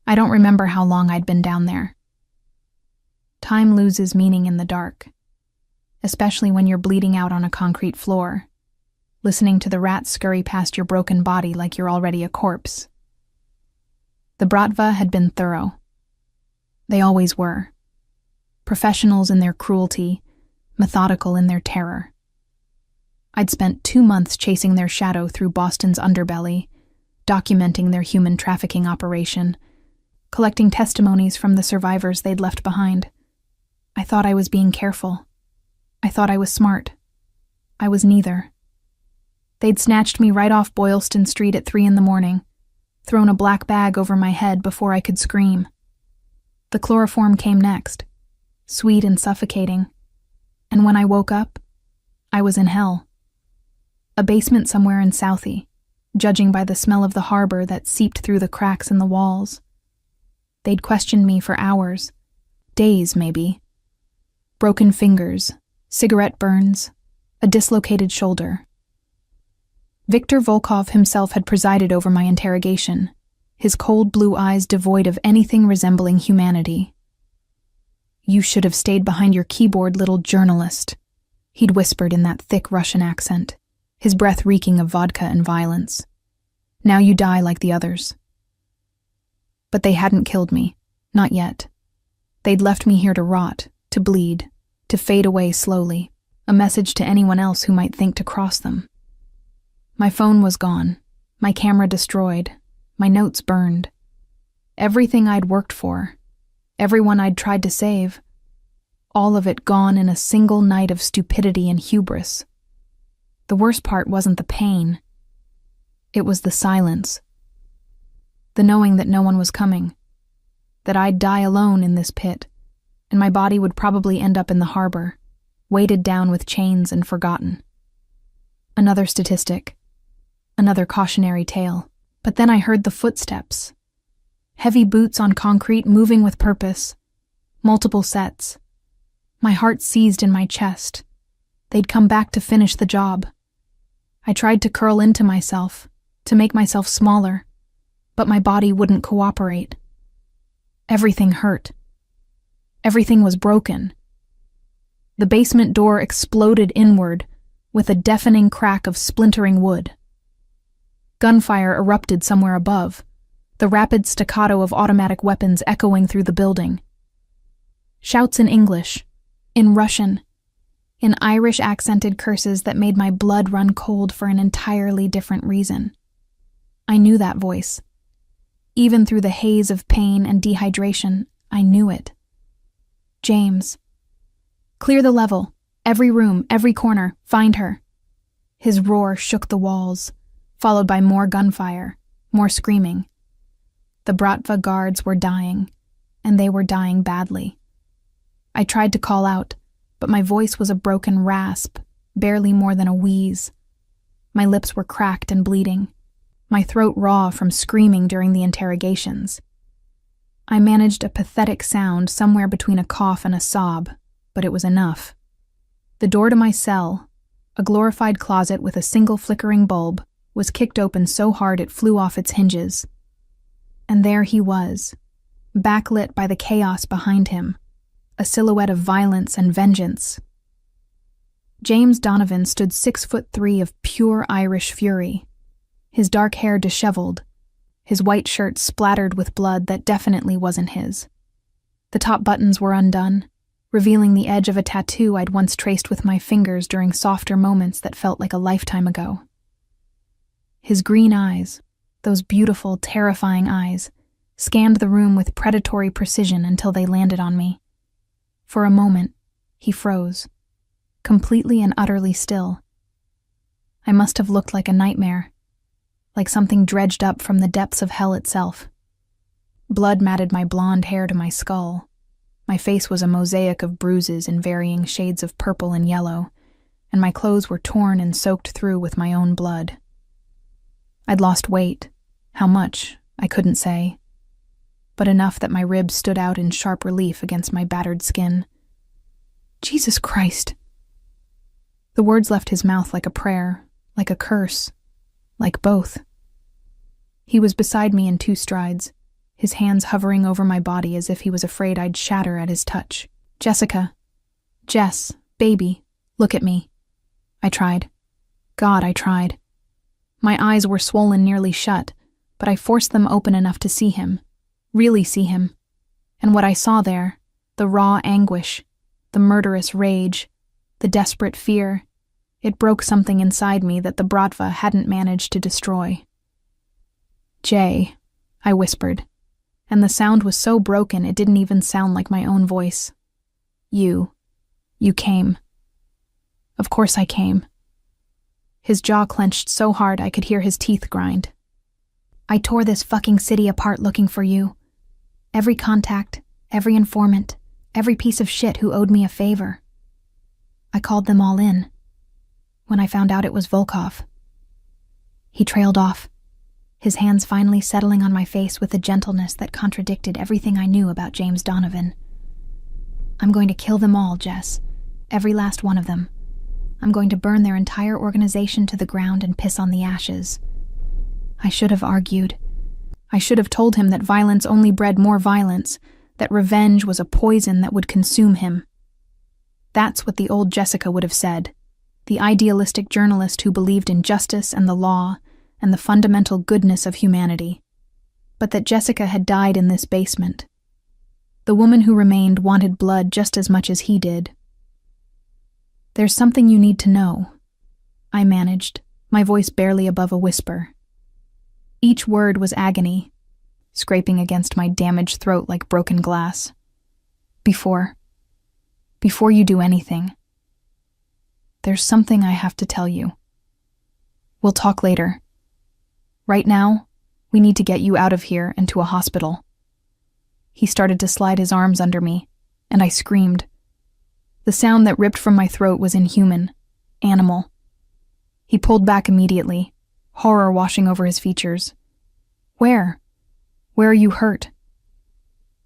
I don't remember how long I'd been down there. Time loses meaning in the dark, especially when you're bleeding out on a concrete floor, listening to the rats scurry past your broken body like you're already a corpse. The Bratva had been thorough. They always were. Professionals in their cruelty, methodical in their terror. I'd spent 2 months chasing their shadow through Boston's underbelly, documenting their human trafficking operation, collecting testimonies from the survivors they'd left behind. I thought I was being careful. I thought I was smart. I was neither. They'd snatched me right off Boylston Street at 3 a.m, thrown a black bag over my head before I could scream. The chloroform came next, sweet and suffocating, and when I woke up, I was in hell. A basement somewhere in Southie, judging by the smell of the harbor that seeped through the cracks in the walls. They'd questioned me for hours, days maybe. Broken fingers, cigarette burns, a dislocated shoulder. Viktor Volkov himself had presided over my interrogation, his cold blue eyes devoid of anything resembling humanity. "You should have stayed behind your keyboard, little journalist," he'd whispered in that thick Russian accent, his breath reeking of vodka and violence. "Now you die like the others." But they hadn't killed me, not yet. They'd left me here to rot, to bleed, to fade away slowly, a message to anyone else who might think to cross them. My phone was gone, my camera destroyed, my notes burned. Everything I'd worked for, everyone I'd tried to save, all of it gone in a single night of stupidity and hubris. The worst part wasn't the pain. It was the silence. The knowing that no one was coming, that I'd die alone in this pit, and my body would probably end up in the harbor, weighted down with chains and forgotten. Another statistic. Another cautionary tale. But then I heard the footsteps. Heavy boots on concrete moving with purpose. Multiple sets. My heart seized in my chest. They'd come back to finish the job. I tried to curl into myself, to make myself smaller, but my body wouldn't cooperate. Everything hurt. Everything was broken. The basement door exploded inward with a deafening crack of splintering wood. Gunfire erupted somewhere above, the rapid staccato of automatic weapons echoing through the building. Shouts in English, in Russian, in Irish-accented curses that made my blood run cold for an entirely different reason. I knew that voice. Even through the haze of pain and dehydration, I knew it. James. "Clear the level. Every room, every corner. Find her." His roar shook the walls, followed by more gunfire, more screaming. The Bratva guards were dying, and they were dying badly. I tried to call out, but my voice was a broken rasp, barely more than a wheeze. My lips were cracked and bleeding, my throat raw from screaming during the interrogations. I managed a pathetic sound somewhere between a cough and a sob, but it was enough. The door to my cell, a glorified closet with a single flickering bulb, was kicked open so hard it flew off its hinges. And there he was, backlit by the chaos behind him, a silhouette of violence and vengeance. James Donovan stood 6'3" of pure Irish fury, his dark hair disheveled, his white shirt splattered with blood that definitely wasn't his. The top buttons were undone, revealing the edge of a tattoo I'd once traced with my fingers during softer moments that felt like a lifetime ago. His green eyes, those beautiful, terrifying eyes, scanned the room with predatory precision until they landed on me. For a moment, he froze, completely and utterly still. I must have looked like a nightmare, like something dredged up from the depths of hell itself. Blood matted my blonde hair to my skull. My face was a mosaic of bruises in varying shades of purple and yellow, and my clothes were torn and soaked through with my own blood. I'd lost weight. How much, I couldn't say, but enough that my ribs stood out in sharp relief against my battered skin. Jesus Christ! The words left his mouth like a prayer, like a curse, like both. He was beside me in 2 strides, his hands hovering over my body as if he was afraid I'd shatter at his touch. Jessica. Jess, baby, look at me. I tried. God, I tried. My eyes were swollen nearly shut, but I forced them open enough to see him. Really see him. And what I saw there, the raw anguish, the murderous rage, the desperate fear, it broke something inside me that the Bratva hadn't managed to destroy. Jay, I whispered, and the sound was so broken it didn't even sound like my own voice. You came. Of course I came. His jaw clenched so hard I could hear his teeth grind. I tore this fucking city apart looking for you. Every contact, every informant, every piece of shit who owed me a favor. I called them all in. When I found out it was Volkov. He trailed off, his hands finally settling on my face with a gentleness that contradicted everything I knew about James Donovan. I'm going to kill them all, Jess. Every last one of them. I'm going to burn their entire organization to the ground and piss on the ashes. I should have argued. I should have told him that violence only bred more violence, that revenge was a poison that would consume him. That's what the old Jessica would have said, the idealistic journalist who believed in justice and the law and the fundamental goodness of humanity. But that Jessica had died in this basement. The woman who remained wanted blood just as much as he did. There's something you need to know, I managed, my voice barely above a whisper. Each word was agony, scraping against my damaged throat like broken glass. Before you do anything, there's something I have to tell you. We'll talk later. Right now, we need to get you out of here and to a hospital. He started to slide his arms under me, and I screamed. The sound that ripped from my throat was inhuman, animal. He pulled back immediately, horror washing over his features. Where? Where are you hurt?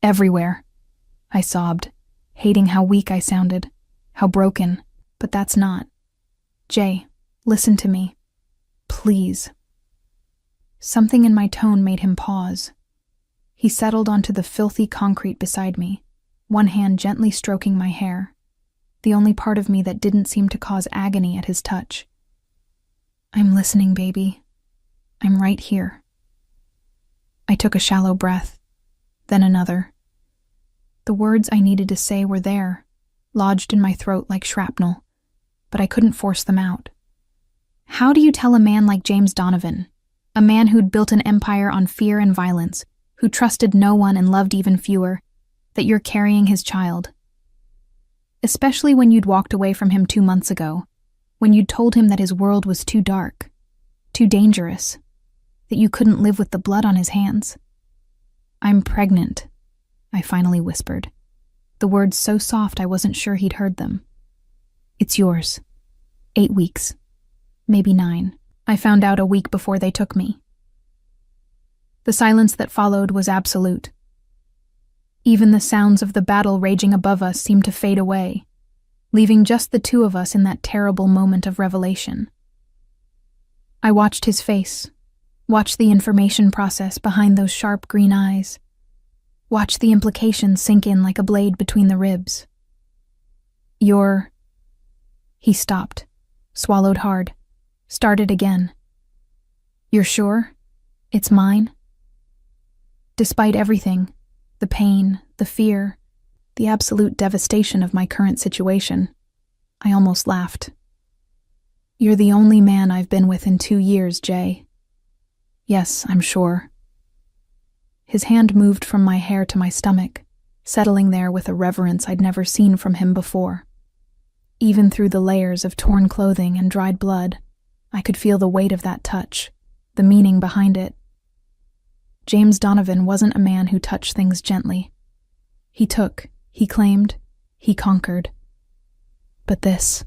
Everywhere, I sobbed, hating how weak I sounded, how broken, but that's not. Jay, listen to me. Please. Something in my tone made him pause. He settled onto the filthy concrete beside me, one hand gently stroking my hair, the only part of me that didn't seem to cause agony at his touch. I'm listening, baby. I'm right here. I took a shallow breath, then another. The words I needed to say were there, lodged in my throat like shrapnel, but I couldn't force them out. How do you tell a man like James Donovan, a man who'd built an empire on fear and violence, who trusted no one and loved even fewer, that you're carrying his child? Especially when you'd walked away from him 2 months ago, when you'd told him that his world was too dark, too dangerous, that you couldn't live with the blood on his hands. I'm pregnant, I finally whispered, the words so soft I wasn't sure he'd heard them. It's yours. 8 weeks. Maybe 9. I found out a week before they took me. The silence that followed was absolute. Even the sounds of the battle raging above us seemed to fade away, leaving just the two of us in that terrible moment of revelation. I watched his face, watched the information process behind those sharp green eyes, watched the implications sink in like a blade between the ribs. He stopped, swallowed hard, started again. You're sure? It's mine? Despite everything, the pain, the fear, the absolute devastation of my current situation, I almost laughed. You're the only man I've been with in 2 years, Jay. Yes, I'm sure. His hand moved from my hair to my stomach, settling there with a reverence I'd never seen from him before. Even through the layers of torn clothing and dried blood, I could feel the weight of that touch, the meaning behind it. James Donovan wasn't a man who touched things gently. He took, he claimed, he conquered. But this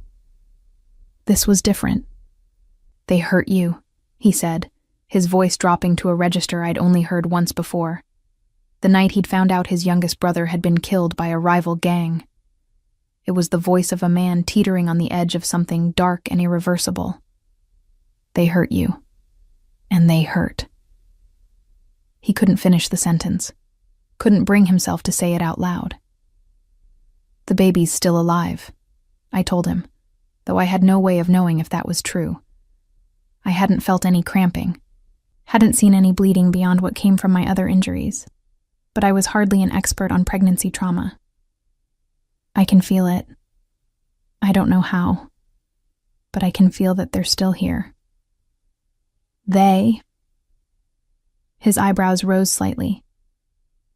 was different. They hurt you, he said, his voice dropping to a register I'd only heard once before. The night he'd found out his youngest brother had been killed by a rival gang. It was the voice of a man teetering on the edge of something dark and irreversible. They hurt you. And they hurt. He couldn't finish the sentence, couldn't bring himself to say it out loud. "The baby's still alive," I told him, though I had no way of knowing if that was true. I hadn't felt any cramping, hadn't seen any bleeding beyond what came from my other injuries, but I was hardly an expert on pregnancy trauma. "I can feel it. I don't know how, but I can feel that they're still here." "They?" His eyebrows rose slightly,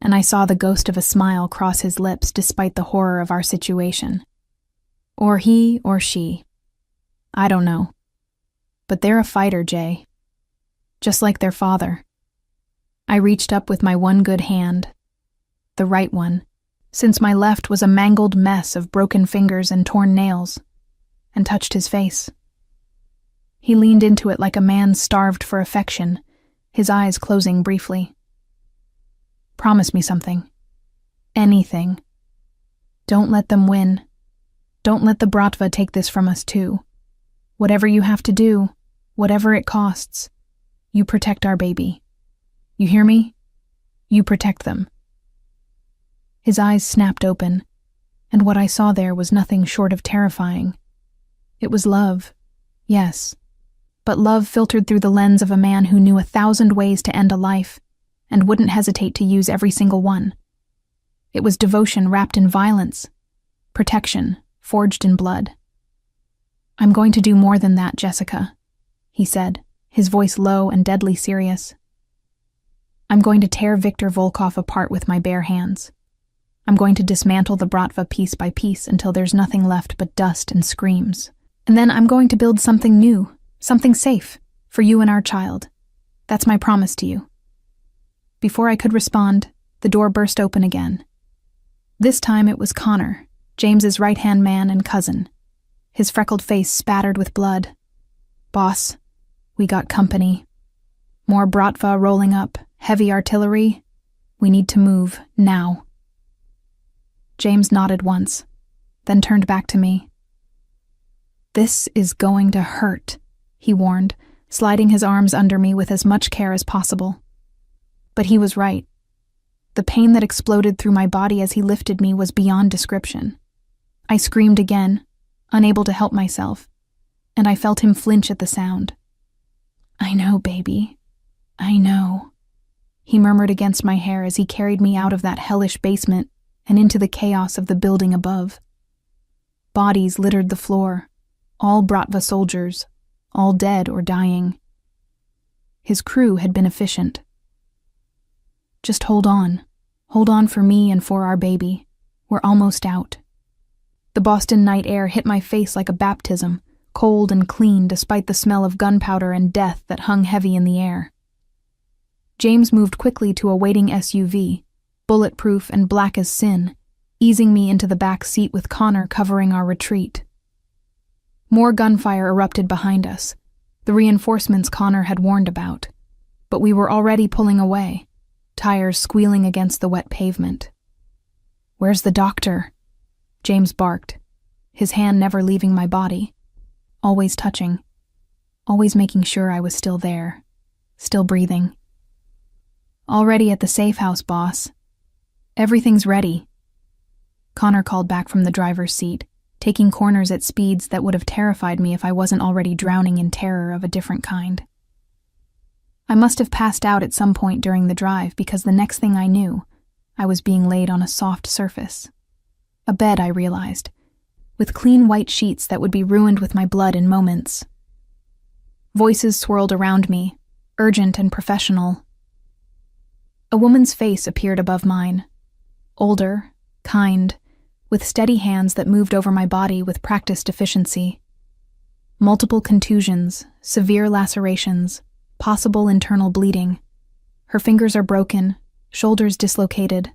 and I saw the ghost of a smile cross his lips despite the horror of our situation. "Or he or she. I don't know. But they're a fighter, Jay. Just like their father." I reached up with my one good hand, the right one, since my left was a mangled mess of broken fingers and torn nails, and touched his face. He leaned into it like a man starved for affection, his eyes closing briefly. "Promise me something. Anything. Don't let them win. Don't let the Bratva take this from us too. Whatever you have to do, whatever it costs, you protect our baby. You hear me? You protect them." His eyes snapped open, and what I saw there was nothing short of terrifying. It was love, yes, but love filtered through the lens of a man who knew 1,000 ways to end a life and wouldn't hesitate to use every single one. It was devotion wrapped in violence, protection forged in blood. "I'm going to do more than that, Jessica," he said, his voice low and deadly serious. "I'm going to tear Viktor Volkov apart with my bare hands. I'm going to dismantle the Bratva piece by piece until there's nothing left but dust and screams. And then I'm going to build something new, something safe, for you and our child. That's my promise to you." Before I could respond, the door burst open again. This time it was Connor, James's right-hand man and cousin, his freckled face spattered with blood. "Boss, we got company. More Bratva rolling up, heavy artillery. We need to move, now." James nodded once, then turned back to me. "This is going to hurt," he warned, sliding his arms under me with as much care as possible. But he was right. The pain that exploded through my body as he lifted me was beyond description. I screamed again, unable to help myself, and I felt him flinch at the sound. "I know, baby. I know," he murmured against my hair as he carried me out of that hellish basement and into the chaos of the building above. Bodies littered the floor, all Bratva soldiers, all dead or dying. His crew had been efficient. "Just hold on for me and for our baby. We're almost out." The Boston night air hit my face like a baptism, cold and clean despite the smell of gunpowder and death that hung heavy in the air. James moved quickly to a waiting SUV, bulletproof and black as sin, easing me into the back seat with Connor covering our retreat. More gunfire erupted behind us, the reinforcements Connor had warned about, but we were already pulling away, tires squealing against the wet pavement. "Where's the doctor?" James barked, his hand never leaving my body, always touching, always making sure I was still there, still breathing. "Already at the safe house, boss. Everything's ready." Connor called back from the driver's seat, taking corners at speeds that would have terrified me if I wasn't already drowning in terror of a different kind. I must have passed out at some point during the drive because the next thing I knew, I was being laid on a soft surface. A bed, I realized, with clean white sheets that would be ruined with my blood in moments. Voices swirled around me, urgent and professional. A woman's face appeared above mine, older, kind, with steady hands that moved over my body with practiced efficiency. Multiple contusions, severe lacerations, possible internal bleeding. Her fingers are broken, shoulders dislocated.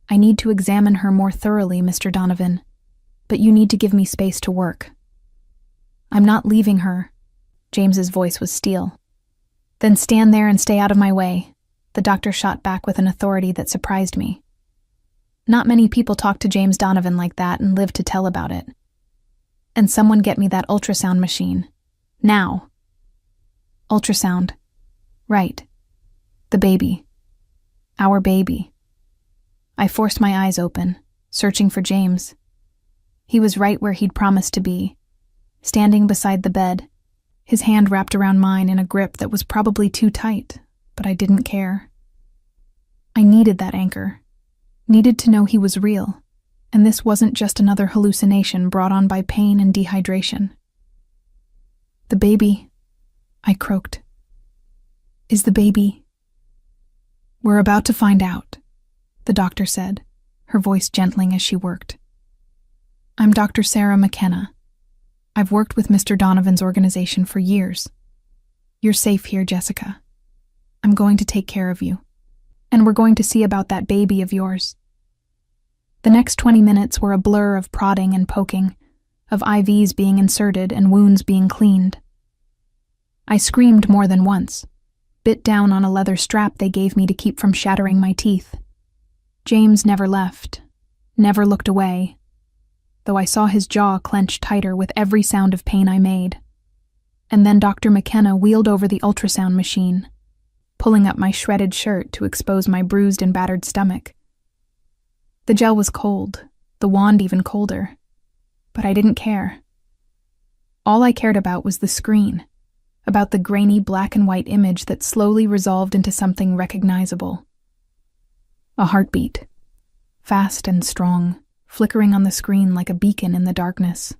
I need to examine her more thoroughly, Mr. Donovan, but you need to give me space to work. I'm not leaving her. James's voice was steel. Then stand there and stay out of my way, the doctor shot back with an authority that surprised me. Not many people talk to James Donovan like that and live to tell about it. And someone get me that ultrasound machine. Now. Ultrasound. Right. The baby. Our baby. I forced my eyes open, searching for James. He was right where he'd promised to be, standing beside the bed, his hand wrapped around mine in a grip that was probably too tight, but I didn't care. I needed that anchor, needed to know he was real, and this wasn't just another hallucination brought on by pain and dehydration. The baby, I croaked. Is the baby? We're about to find out, the doctor said, her voice gentling as she worked. I'm Dr. Sarah McKenna. I've worked with Mr. Donovan's organization for years. You're safe here, Jessica. I'm going to take care of you. And we're going to see about that baby of yours. The next 20 minutes were a blur of prodding and poking, of IVs being inserted and wounds being cleaned. I screamed more than once, bit down on a leather strap they gave me to keep from shattering my teeth. James never left, never looked away, though I saw his jaw clench tighter with every sound of pain I made. And then Dr. McKenna wheeled over the ultrasound machine, pulling up my shredded shirt to expose my bruised and battered stomach. The gel was cold, the wand even colder, but I didn't care. All I cared about was the screen, about the grainy black and white image that slowly resolved into something recognizable. A heartbeat, fast and strong, flickering on the screen like a beacon in the darkness.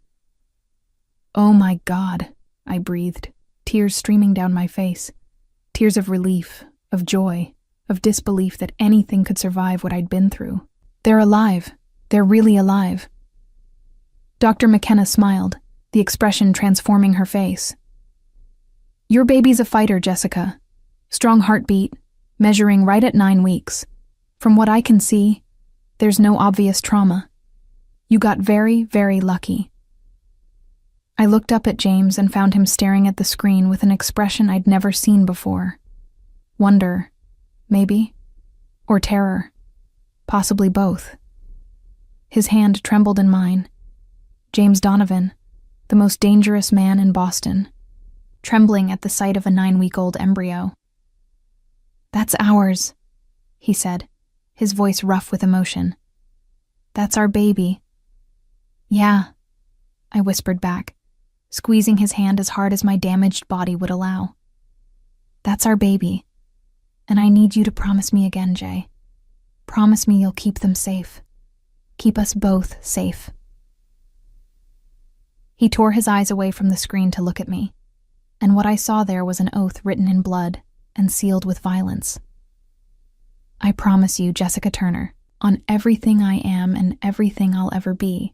Oh my God, I breathed, tears streaming down my face, tears of relief, of joy, of disbelief that anything could survive what I'd been through. They're alive. They're really alive. Dr. McKenna smiled, the expression transforming her face. Your baby's a fighter, Jessica. Strong heartbeat, measuring right at 9 weeks. From what I can see, there's no obvious trauma. You got very, very lucky. I looked up at James and found him staring at the screen with an expression I'd never seen before. Wonder, maybe, or terror, possibly both. His hand trembled in mine. James Donovan, the most dangerous man in Boston, trembling at the sight of a 9-week-old embryo. That's ours, he said, his voice rough with emotion. That's our baby. Yeah, I whispered back, squeezing his hand as hard as my damaged body would allow. That's our baby. And I need you to promise me again, Jay. Promise me you'll keep them safe. Keep us both safe. He tore his eyes away from the screen to look at me, and what I saw there was an oath written in blood and sealed with violence. I promise you, Jessica Turner, on everything I am and everything I'll ever be,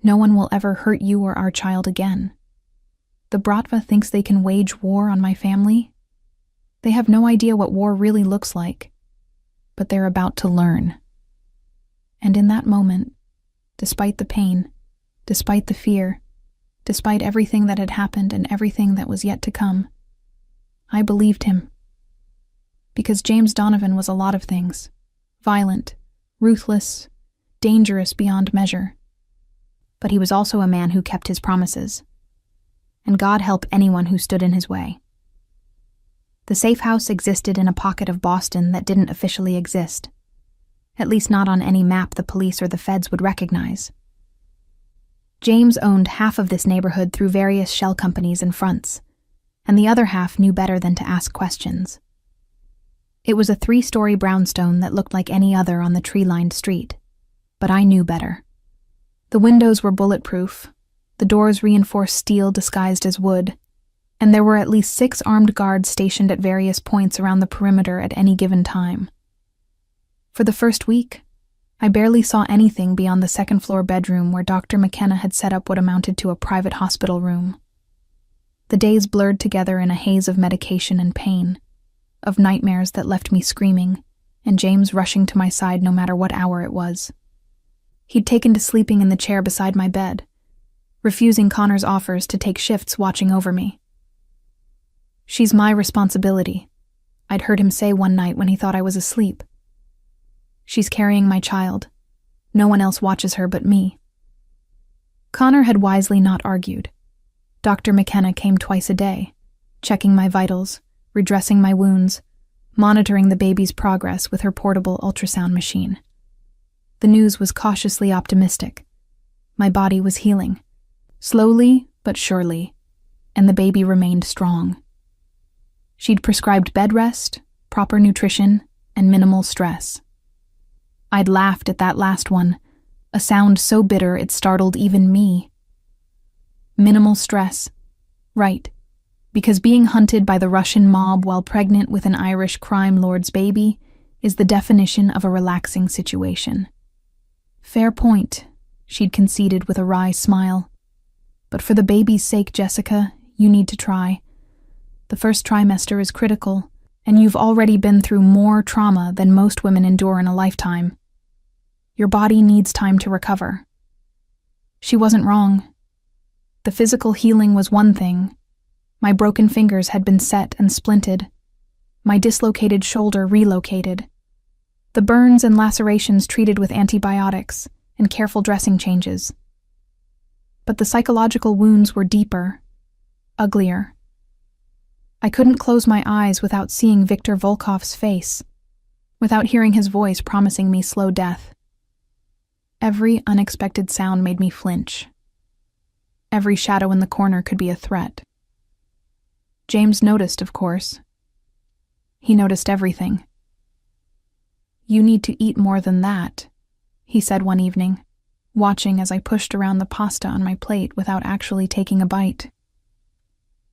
no one will ever hurt you or our child again. The Bratva thinks they can wage war on my family. They have no idea what war really looks like, but they're about to learn. And in that moment, despite the pain, despite the fear, despite everything that had happened and everything that was yet to come, I believed him. Because James Donovan was a lot of things. Violent, ruthless, dangerous beyond measure. But he was also a man who kept his promises. And God help anyone who stood in his way. The safe house existed in a pocket of Boston that didn't officially exist. At least not on any map the police or the feds would recognize. James owned half of this neighborhood through various shell companies and fronts, and the other half knew better than to ask questions. It was a 3-story brownstone that looked like any other on the tree-lined street, but I knew better. The windows were bulletproof, the doors reinforced steel disguised as wood, and there were at least 6 armed guards stationed at various points around the perimeter at any given time. For the first week, I barely saw anything beyond the second-floor bedroom where Dr. McKenna had set up what amounted to a private hospital room. The days blurred together in a haze of medication and pain, of nightmares that left me screaming, and James rushing to my side no matter what hour it was. He'd taken to sleeping in the chair beside my bed, refusing Connor's offers to take shifts watching over me. She's my responsibility, I'd heard him say one night when he thought I was asleep. She's carrying my child. No one else watches her but me. Connor had wisely not argued. Dr. McKenna came twice a day, checking my vitals, redressing my wounds, monitoring the baby's progress with her portable ultrasound machine. The news was cautiously optimistic. My body was healing, slowly but surely, and the baby remained strong. She'd prescribed bed rest, proper nutrition, and minimal stress. I'd laughed at that last one, a sound so bitter it startled even me. Minimal stress. Right, because being hunted by the Russian mob while pregnant with an Irish crime lord's baby is the definition of a relaxing situation. Fair point, she'd conceded with a wry smile. But for the baby's sake, Jessica, you need to try. The first trimester is critical, and you've already been through more trauma than most women endure in a lifetime. Your body needs time to recover. She wasn't wrong. The physical healing was one thing. My broken fingers had been set and splinted. My dislocated shoulder relocated. The burns and lacerations treated with antibiotics and careful dressing changes. But the psychological wounds were deeper, uglier. I couldn't close my eyes without seeing Viktor Volkov's face, without hearing his voice promising me slow death. Every unexpected sound made me flinch. Every shadow in the corner could be a threat. James noticed, of course. He noticed everything. "You need to eat more than that," he said one evening, watching as I pushed around the pasta on my plate without actually taking a bite.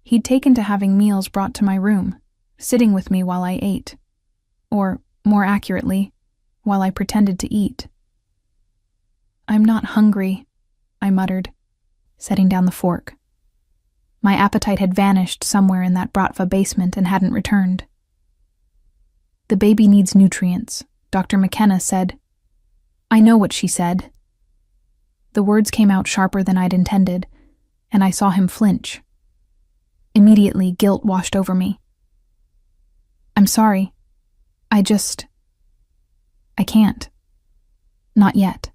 He'd taken to having meals brought to my room, sitting with me while I ate. Or, more accurately, while I pretended to eat. "I'm not hungry," I muttered, setting down the fork. My appetite had vanished somewhere in that Bratva basement and hadn't returned. "The baby needs nutrients," Dr. McKenna said. I know what she said. The words came out sharper than I'd intended, and I saw him flinch. Immediately, guilt washed over me. "I'm sorry. I can't. Not yet."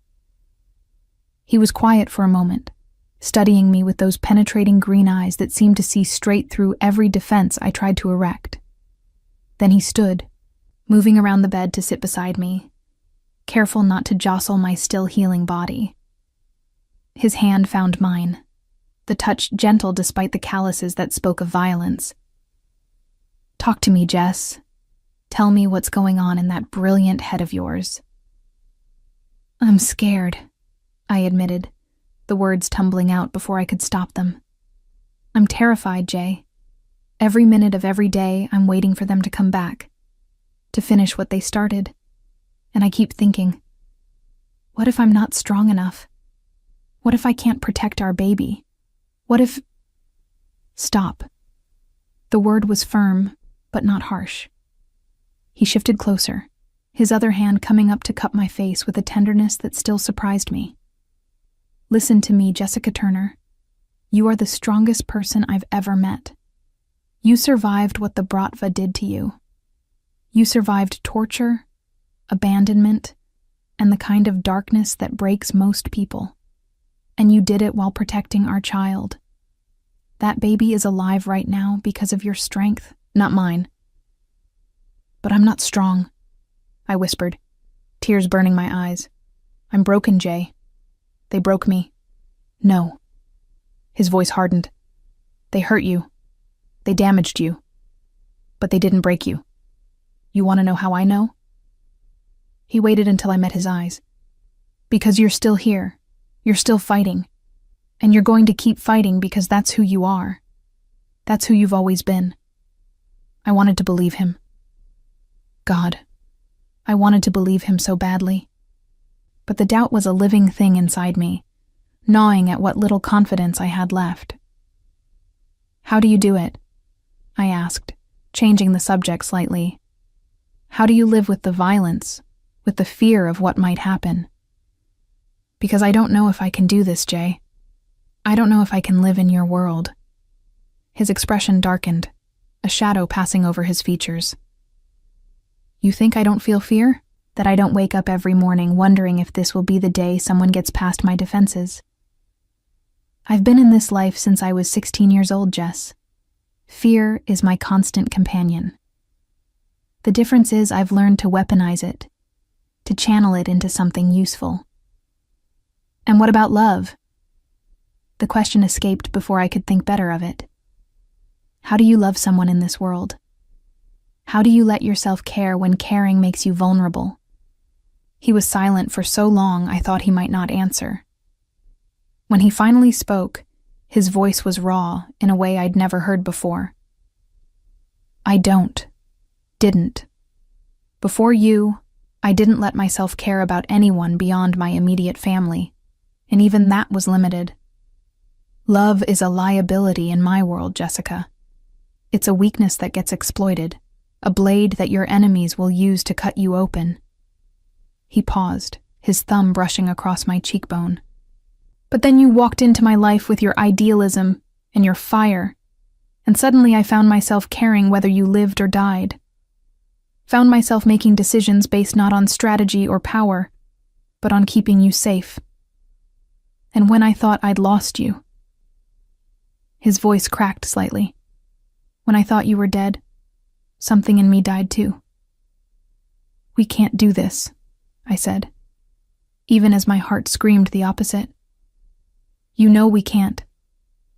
He was quiet for a moment, studying me with those penetrating green eyes that seemed to see straight through every defense I tried to erect. Then he stood, moving around the bed to sit beside me, careful not to jostle my still healing body. His hand found mine, the touch gentle despite the calluses that spoke of violence. "Talk to me, Jess. Tell me what's going on in that brilliant head of yours." "I'm scared," I admitted, the words tumbling out before I could stop them. "I'm terrified, Jay. Every minute of every day, I'm waiting for them to come back, to finish what they started. And I keep thinking, what if I'm not strong enough? What if I can't protect our baby? What if—" "Stop." The word was firm, but not harsh. He shifted closer, his other hand coming up to cup my face with a tenderness that still surprised me. "Listen to me, Jessica Turner. You are the strongest person I've ever met. You survived what the Bratva did to you. You survived torture, abandonment, and the kind of darkness that breaks most people. And you did it while protecting our child. That baby is alive right now because of your strength, not mine." "But I'm not strong," I whispered, tears burning my eyes. "I'm broken, Jay. They broke me." "No." His voice hardened. "They hurt you. They damaged you. But they didn't break you. You want to know how I know?" He waited until I met his eyes. "Because you're still here. You're still fighting. And you're going to keep fighting because that's who you are. That's who you've always been." I wanted to believe him. God, I wanted to believe him so badly. But the doubt was a living thing inside me, gnawing at what little confidence I had left. "How do you do it?" I asked, changing the subject slightly. "How do you live with the violence, with the fear of what might happen?" "Because I don't know if I can do this, Jay. I don't know if I can live in your world." His expression darkened, a shadow passing over his features. "You think I don't feel fear? That I don't wake up every morning wondering if this will be the day someone gets past my defenses? I've been in this life since I was 16 years old, Jess. Fear is my constant companion. The difference is I've learned to weaponize it, to channel it into something useful. And what about love? The question escaped before I could think better of it. How do you love someone in this world? How do you let yourself care when caring makes you vulnerable? He was silent for so long I thought he might not answer. When he finally spoke, his voice was raw in a way I'd never heard before. I didn't. Before you, I didn't let myself care about anyone beyond my immediate family, and even that was limited. Love is a liability in my world, Jessica. It's a weakness that gets exploited, a blade that your enemies will use to cut you open. He paused, his thumb brushing across my cheekbone. But then you walked into my life with your idealism and your fire, and suddenly I found myself caring whether you lived or died. Found myself making decisions based not on strategy or power, but on keeping you safe. And when I thought I'd lost you... His voice cracked slightly. When I thought you were dead, something in me died too. We can't do this, I said, even as my heart screamed the opposite. You know we can't.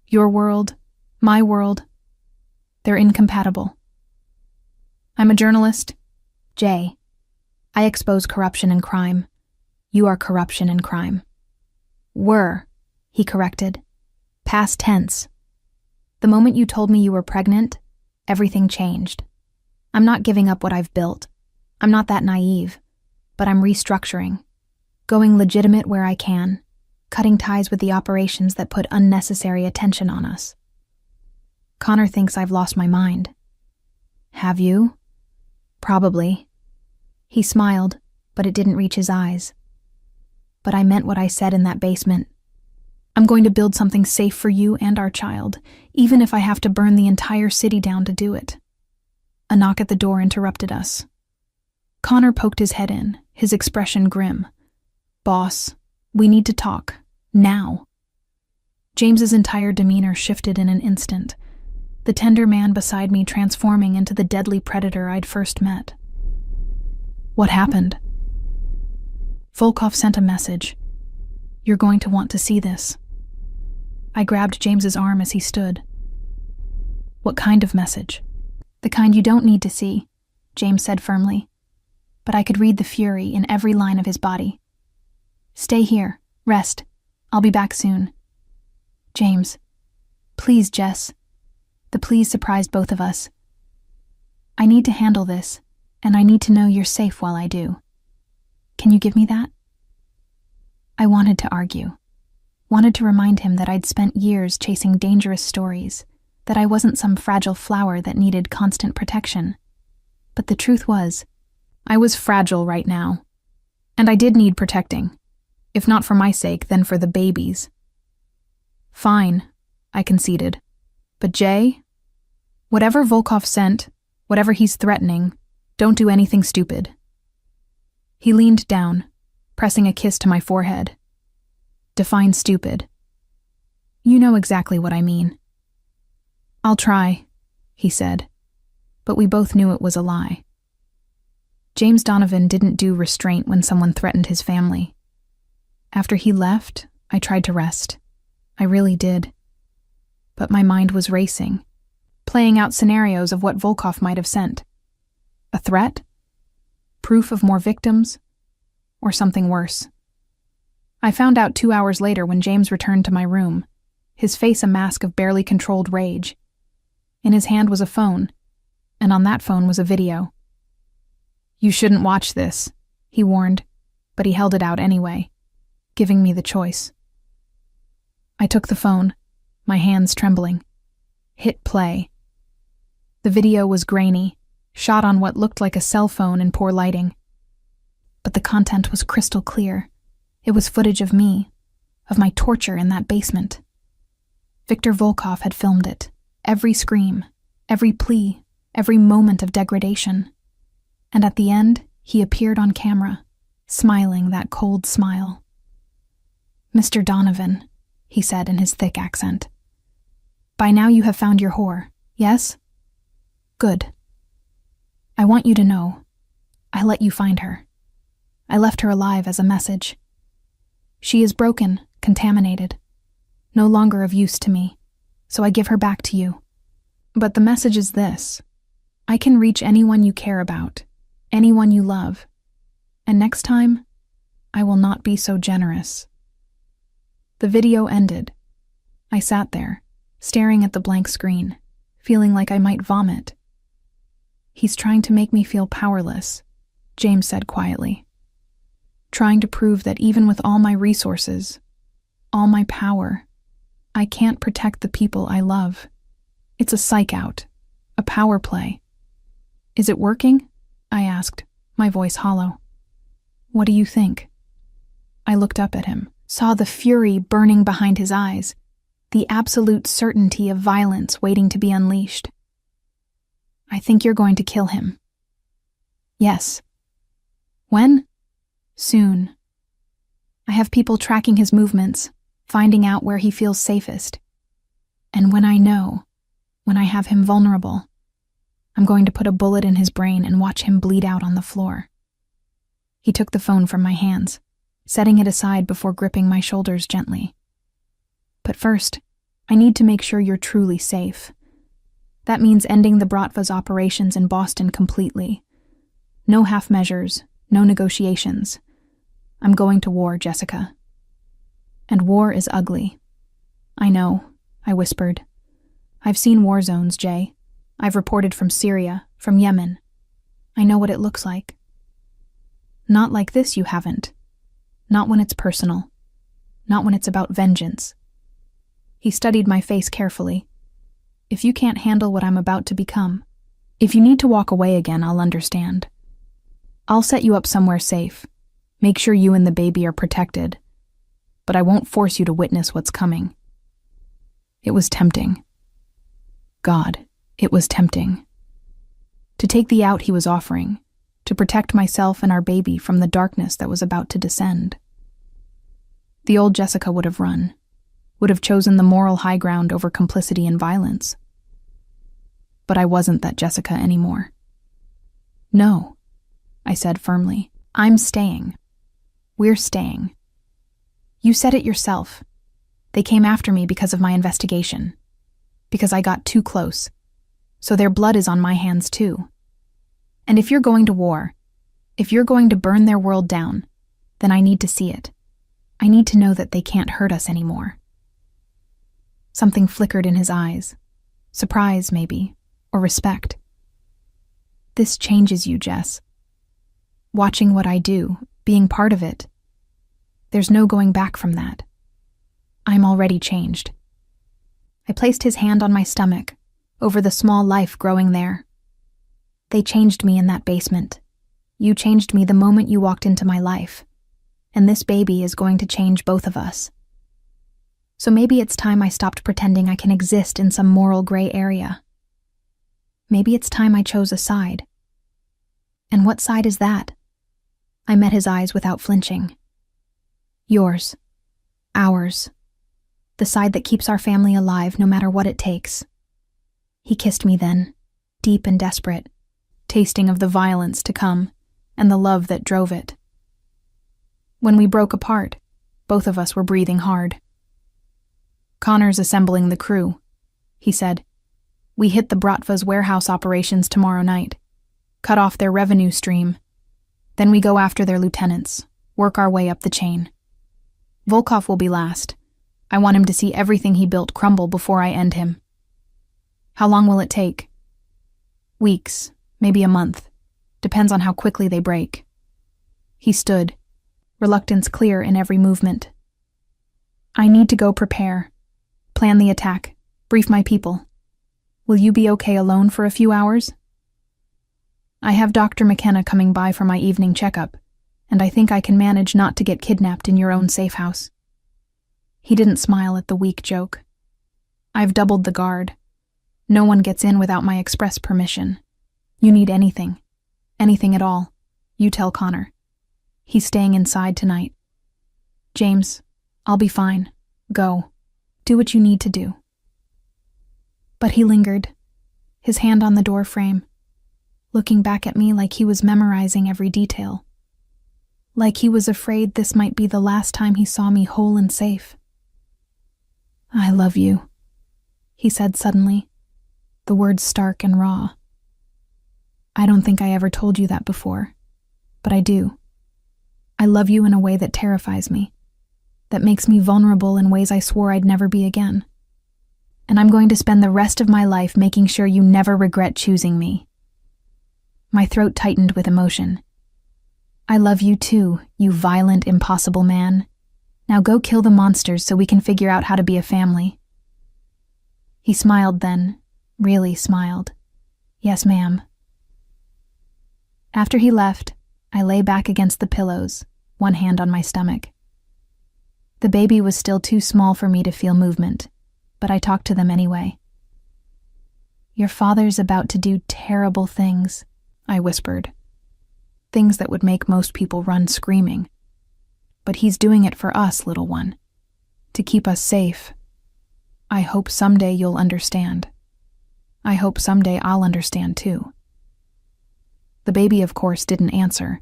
Your world, my world, they're incompatible. I'm a journalist, Jay. I expose corruption and crime. You are corruption and crime. Were, he corrected. Past tense. The moment you told me you were pregnant, everything changed. I'm not giving up what I've built. I'm not that naive, but I'm restructuring, going legitimate where I can, cutting ties with the operations that put unnecessary attention on us. Connor thinks I've lost my mind. Have you? Probably. He smiled, but it didn't reach his eyes. But I meant what I said in that basement. I'm going to build something safe for you and our child, even if I have to burn the entire city down to do it. A knock at the door interrupted us. Connor poked his head in, his expression grim. Boss, we need to talk. Now. James's entire demeanor shifted in an instant, the tender man beside me transforming into the deadly predator I'd first met. What happened? Volkov sent a message. You're going to want to see this. I grabbed James's arm as he stood. What kind of message? The kind you don't need to see, James said firmly. But I could read the fury in every line of his body. Stay here. Rest. I'll be back soon. James. Please, Jess. The please surprised both of us. I need to handle this, and I need to know you're safe while I do. Can you give me that? I wanted to argue. Wanted to remind him that I'd spent years chasing dangerous stories, that I wasn't some fragile flower that needed constant protection. But the truth was, I was fragile right now. And I did need protecting. If not for my sake, then for the baby's. Fine, I conceded. But Jay? Whatever Volkov sent, whatever he's threatening, don't do anything stupid. He leaned down, pressing a kiss to my forehead. Define stupid. You know exactly what I mean. I'll try, he said, but we both knew it was a lie. James Donovan didn't do restraint when someone threatened his family. After he left, I tried to rest. I really did. But my mind was racing, playing out scenarios of what Volkov might have sent. A threat? Proof of more victims? Or something worse? I found out 2 hours later when James returned to my room, his face a mask of barely controlled rage. In his hand was a phone, and on that phone was a video. You shouldn't watch this, he warned, but he held it out anyway, giving me the choice. I took the phone, my hands trembling. Hit play. The video was grainy, shot on what looked like a cell phone in poor lighting. But the content was crystal clear. It was footage of me, of my torture in that basement. Viktor Volkov had filmed it, every scream, every plea, every moment of degradation. And at the end, he appeared on camera, smiling that cold smile. Mr. Donovan, he said in his thick accent. By now you have found your whore, yes? Good. I want you to know, I let you find her. I left her alive as a message. She is broken, contaminated, no longer of use to me, so I give her back to you. But the message is this: I can reach anyone you care about, anyone you love, and next time, I will not be so generous. The video ended. I sat there, staring at the blank screen, feeling like I might vomit. He's trying to make me feel powerless, James said quietly. Trying to prove that even with all my resources, all my power, I can't protect the people I love. It's a psych out, a power play. Is it working? I asked, my voice hollow. What do you think? I looked up at him, saw the fury burning behind his eyes, the absolute certainty of violence waiting to be unleashed. I think you're going to kill him. Yes. When? Soon. I have people tracking his movements, finding out where he feels safest. And when I have him vulnerable, I'm going to put a bullet in his brain and watch him bleed out on the floor. He took the phone from my hands, setting it aside before gripping my shoulders gently. But first, I need to make sure you're truly safe. That means ending the Bratva's operations in Boston completely. No half measures, no negotiations. I'm going to war, Jessica. And war is ugly. I know, I whispered. I've seen war zones, Jay. I've reported from Syria, from Yemen. I know what it looks like. Not like this, you haven't. Not when it's personal. Not when it's about vengeance. He studied my face carefully. If you can't handle what I'm about to become, if you need to walk away again, I'll understand. I'll set you up somewhere safe. Make sure you and the baby are protected. But I won't force you to witness what's coming. It was tempting. God, it was tempting. To take the out he was offering, to protect myself and our baby from the darkness that was about to descend. The old Jessica would have run, would have chosen the moral high ground over complicity and violence. But I wasn't that Jessica anymore. No, I said firmly. I'm staying. We're staying. You said it yourself. They came after me because of my investigation. Because I got too close. So their blood is on my hands too. And if you're going to war, if you're going to burn their world down, then I need to see it. I need to know that they can't hurt us anymore. Something flickered in his eyes. Surprise, maybe, or respect. This changes you, Jess. Watching what I do, being part of it. There's no going back from that. I'm already changed. I placed his hand on my stomach, over the small life growing there. They changed me in that basement. You changed me the moment you walked into my life. And this baby is going to change both of us. So maybe it's time I stopped pretending I can exist in some moral gray area. Maybe it's time I chose a side. And what side is that? I met his eyes without flinching. Yours. Ours. The side that keeps our family alive no matter what it takes. He kissed me then, deep and desperate, tasting of the violence to come and the love that drove it. When we broke apart, both of us were breathing hard. Connor's assembling the crew, he said. We hit the Bratva's warehouse operations tomorrow night, cut off their revenue stream. Then we go after their lieutenants, work our way up the chain. Volkov will be last. I want him to see everything he built crumble before I end him. How long will it take? Weeks, maybe a month. Depends on how quickly they break. He stood, reluctance clear in every movement. I need to go prepare. Plan the attack. Brief my people. Will you be okay alone for a few hours? I have Dr. McKenna coming by for my evening checkup, and I think I can manage not to get kidnapped in your own safe house. He didn't smile at the weak joke. I've doubled the guard. No one gets in without my express permission. You need anything. Anything at all. You tell Connor. He's staying inside tonight. James, I'll be fine. Go. Do what you need to do. But he lingered, his hand on the door frame. looking back at me like he was memorizing every detail. Like he was afraid this might be the last time he saw me whole and safe. "I love you," he said suddenly, the words stark and raw. "I don't think I ever told you that before, but I do. I love you in a way that terrifies me, that makes me vulnerable in ways I swore I'd never be again. And I'm going to spend the rest of my life making sure you never regret choosing me." My throat tightened with emotion. "I love you too, you violent, impossible man. Now go kill the monsters so we can figure out how to be a family." He smiled then, really smiled. "Yes, ma'am." After he left, I lay back against the pillows, one hand on my stomach. The baby was still too small for me to feel movement, but I talked to them anyway. "Your father's about to do terrible things," I whispered. "Things that would make most people run screaming. But he's doing it for us, little one. To keep us safe. I hope someday you'll understand. I hope someday I'll understand too." The baby, of course, didn't answer,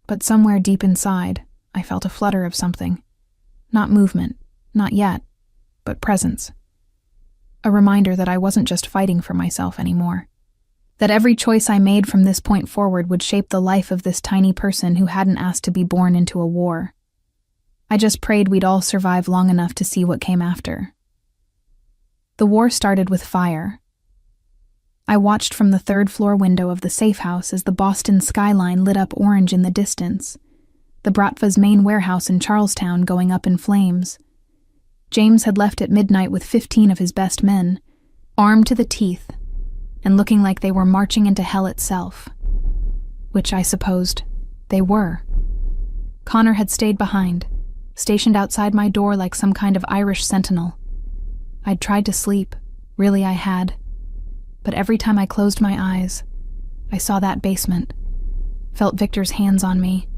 but somewhere deep inside, I felt a flutter of something. Not movement, not yet, but presence. A reminder that I wasn't just fighting for myself anymore. That every choice I made from this point forward would shape the life of this tiny person who hadn't asked to be born into a war. I just prayed we'd all survive long enough to see what came after. The war started with fire. I watched from the third-floor window of the safe house as the Boston skyline lit up orange in the distance, the Bratva's main warehouse in Charlestown going up in flames. James had left at midnight with 15 of his best men, armed to the teeth, and looking like they were marching into hell itself. Which I supposed they were. Connor had stayed behind, stationed outside my door like some kind of Irish sentinel. I'd tried to sleep, really I had. But every time I closed my eyes, I saw that basement, felt Victor's hands on me,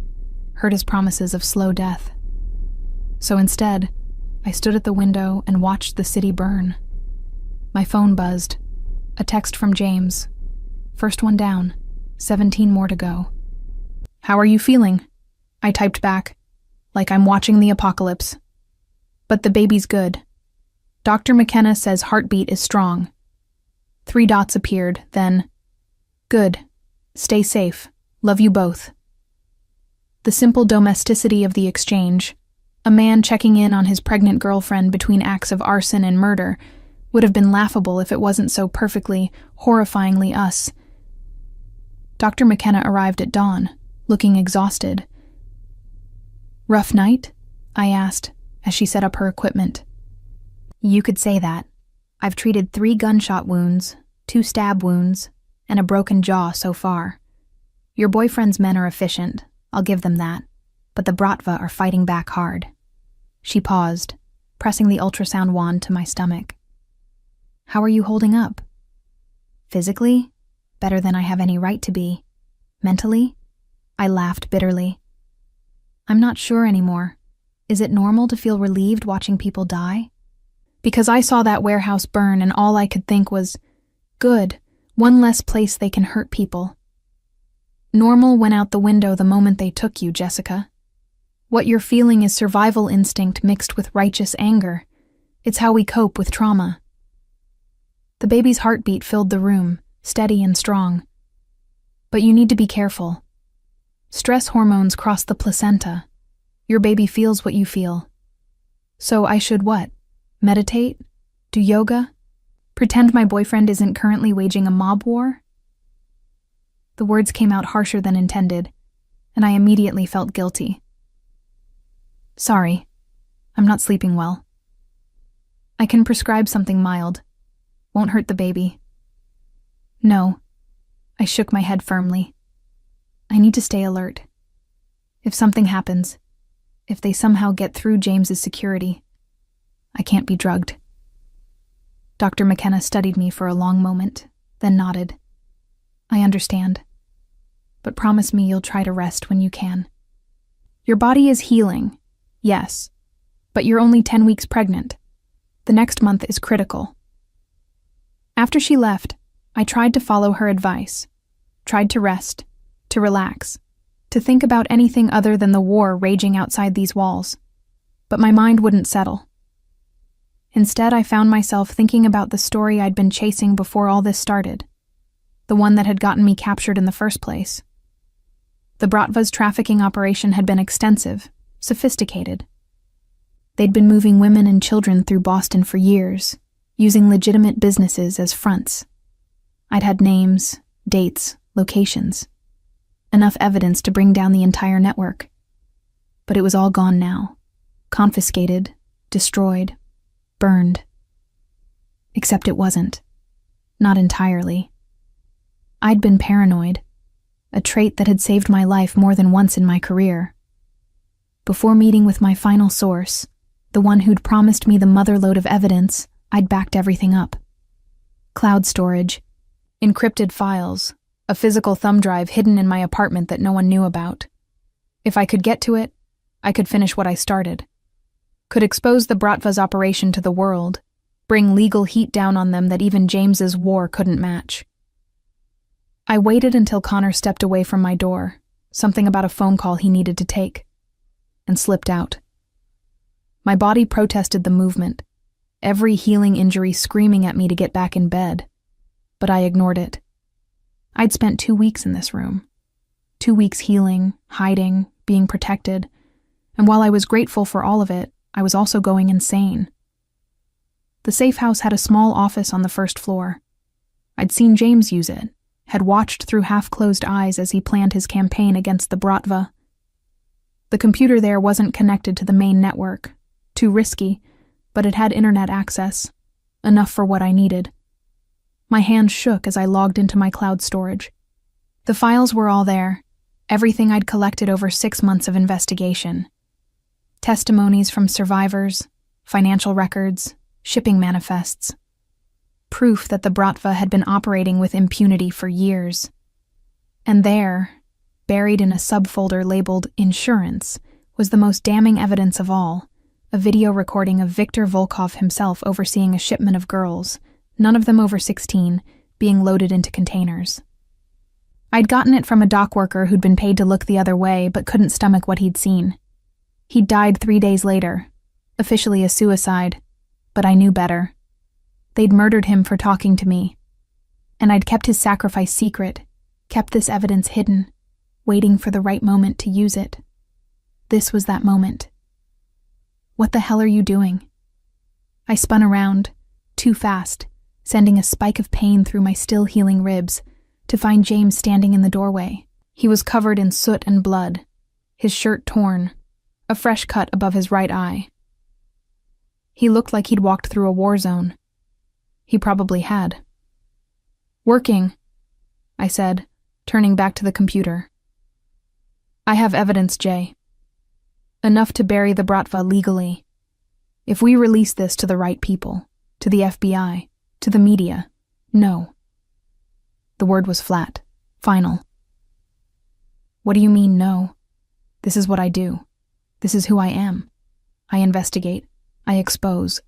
heard his promises of slow death. So instead, I stood at the window and watched the city burn. My phone buzzed. A text from James. First one down, 17 more to go. "How are you feeling?" I typed back, like I'm watching the apocalypse. "But the baby's good. Dr. McKenna says heartbeat is strong." 3 dots appeared, then, "Good. Stay safe. Love you both." The simple domesticity of the exchange, a man checking in on his pregnant girlfriend between acts of arson and murder, would have been laughable if it wasn't so perfectly, horrifyingly us. Dr. McKenna arrived at dawn, looking exhausted. "Rough night?" I asked, as she set up her equipment. "You could say that. I've treated 3 gunshot wounds, 2 stab wounds, and a broken jaw so far. Your boyfriend's men are efficient, I'll give them that, but the Bratva are fighting back hard." She paused, pressing the ultrasound wand to my stomach. "How are you holding up?" "Physically? Better than I have any right to be. Mentally?" I laughed bitterly. "I'm not sure anymore. Is it normal to feel relieved watching people die? Because I saw that warehouse burn and all I could think was, good, one less place they can hurt people. Normal went out the window the moment they took you, Jessica. What you're feeling is survival instinct mixed with righteous anger. It's how we cope with trauma." The baby's heartbeat filled the room, steady and strong. "But you need to be careful. Stress hormones cross the placenta. Your baby feels what you feel. So I should what? Meditate? Do yoga? Pretend my boyfriend isn't currently waging a mob war?" The words came out harsher than intended, and I immediately felt guilty. "Sorry, I'm not sleeping well. I can prescribe something mild. Won't hurt the baby." "No." I shook my head firmly. "I need to stay alert. If something happens, if they somehow get through James's security, I can't be drugged." Dr. McKenna studied me for a long moment, then nodded. "I understand. But promise me you'll try to rest when you can. Your body is healing, yes, but you're only 10 weeks pregnant. The next month is critical." After she left, I tried to follow her advice, tried to rest, to relax, to think about anything other than the war raging outside these walls. But my mind wouldn't settle. Instead, I found myself thinking about the story I'd been chasing before all this started, the one that had gotten me captured in the first place. The Bratva's trafficking operation had been extensive, sophisticated. They'd been moving women and children through Boston for years, using legitimate businesses as fronts. I'd had names, dates, locations. Enough evidence to bring down the entire network. But it was all gone now. Confiscated, destroyed, burned. Except it wasn't. Not entirely. I'd been paranoid, a trait that had saved my life more than once in my career. Before meeting with my final source, the one who'd promised me the motherlode of evidence, I'd backed everything up. Cloud storage, encrypted files, a physical thumb drive hidden in my apartment that no one knew about. If I could get to it, I could finish what I started. Could expose the Bratva's operation to the world, bring legal heat down on them that even James's war couldn't match. I waited until Connor stepped away from my door, something about a phone call he needed to take, and slipped out. My body protested the movement, every healing injury screaming at me to get back in bed, but I ignored it. I'd spent 2 weeks in this room. 2 weeks healing, hiding, being protected, and while I was grateful for all of it, I was also going insane. The safe house had a small office on the first floor. I'd seen James use it, had watched through half-closed eyes as he planned his campaign against the Bratva. The computer there wasn't connected to the main network, too risky, but it had internet access, enough for what I needed. My hands shook as I logged into my cloud storage. The files were all there, everything I'd collected over 6 months of investigation. Testimonies from survivors, financial records, shipping manifests. Proof that the Bratva had been operating with impunity for years. And there, buried in a subfolder labeled Insurance, was the most damning evidence of all, a video recording of Viktor Volkov himself overseeing a shipment of girls, none of them over 16, being loaded into containers. I'd gotten it from a dock worker who'd been paid to look the other way but couldn't stomach what he'd seen. He'd died 3 days later, officially a suicide, but I knew better. They'd murdered him for talking to me, and I'd kept his sacrifice secret, kept this evidence hidden, waiting for the right moment to use it. This was that moment. What the hell are you doing? I spun around, too fast, sending a spike of pain through my still healing ribs, to find James standing in the doorway. He was covered in soot and blood, his shirt torn, a fresh cut above his right eye. He looked like he'd walked through a war zone. He probably had. "Working," I said, turning back to the computer. "I have evidence, Jay. Enough to bury the Bratva legally. If we release this to the right people, to the FBI, to the media, no." The word was flat, final. "What do you mean, no? This is what I do. This is who I am. I investigate. I expose.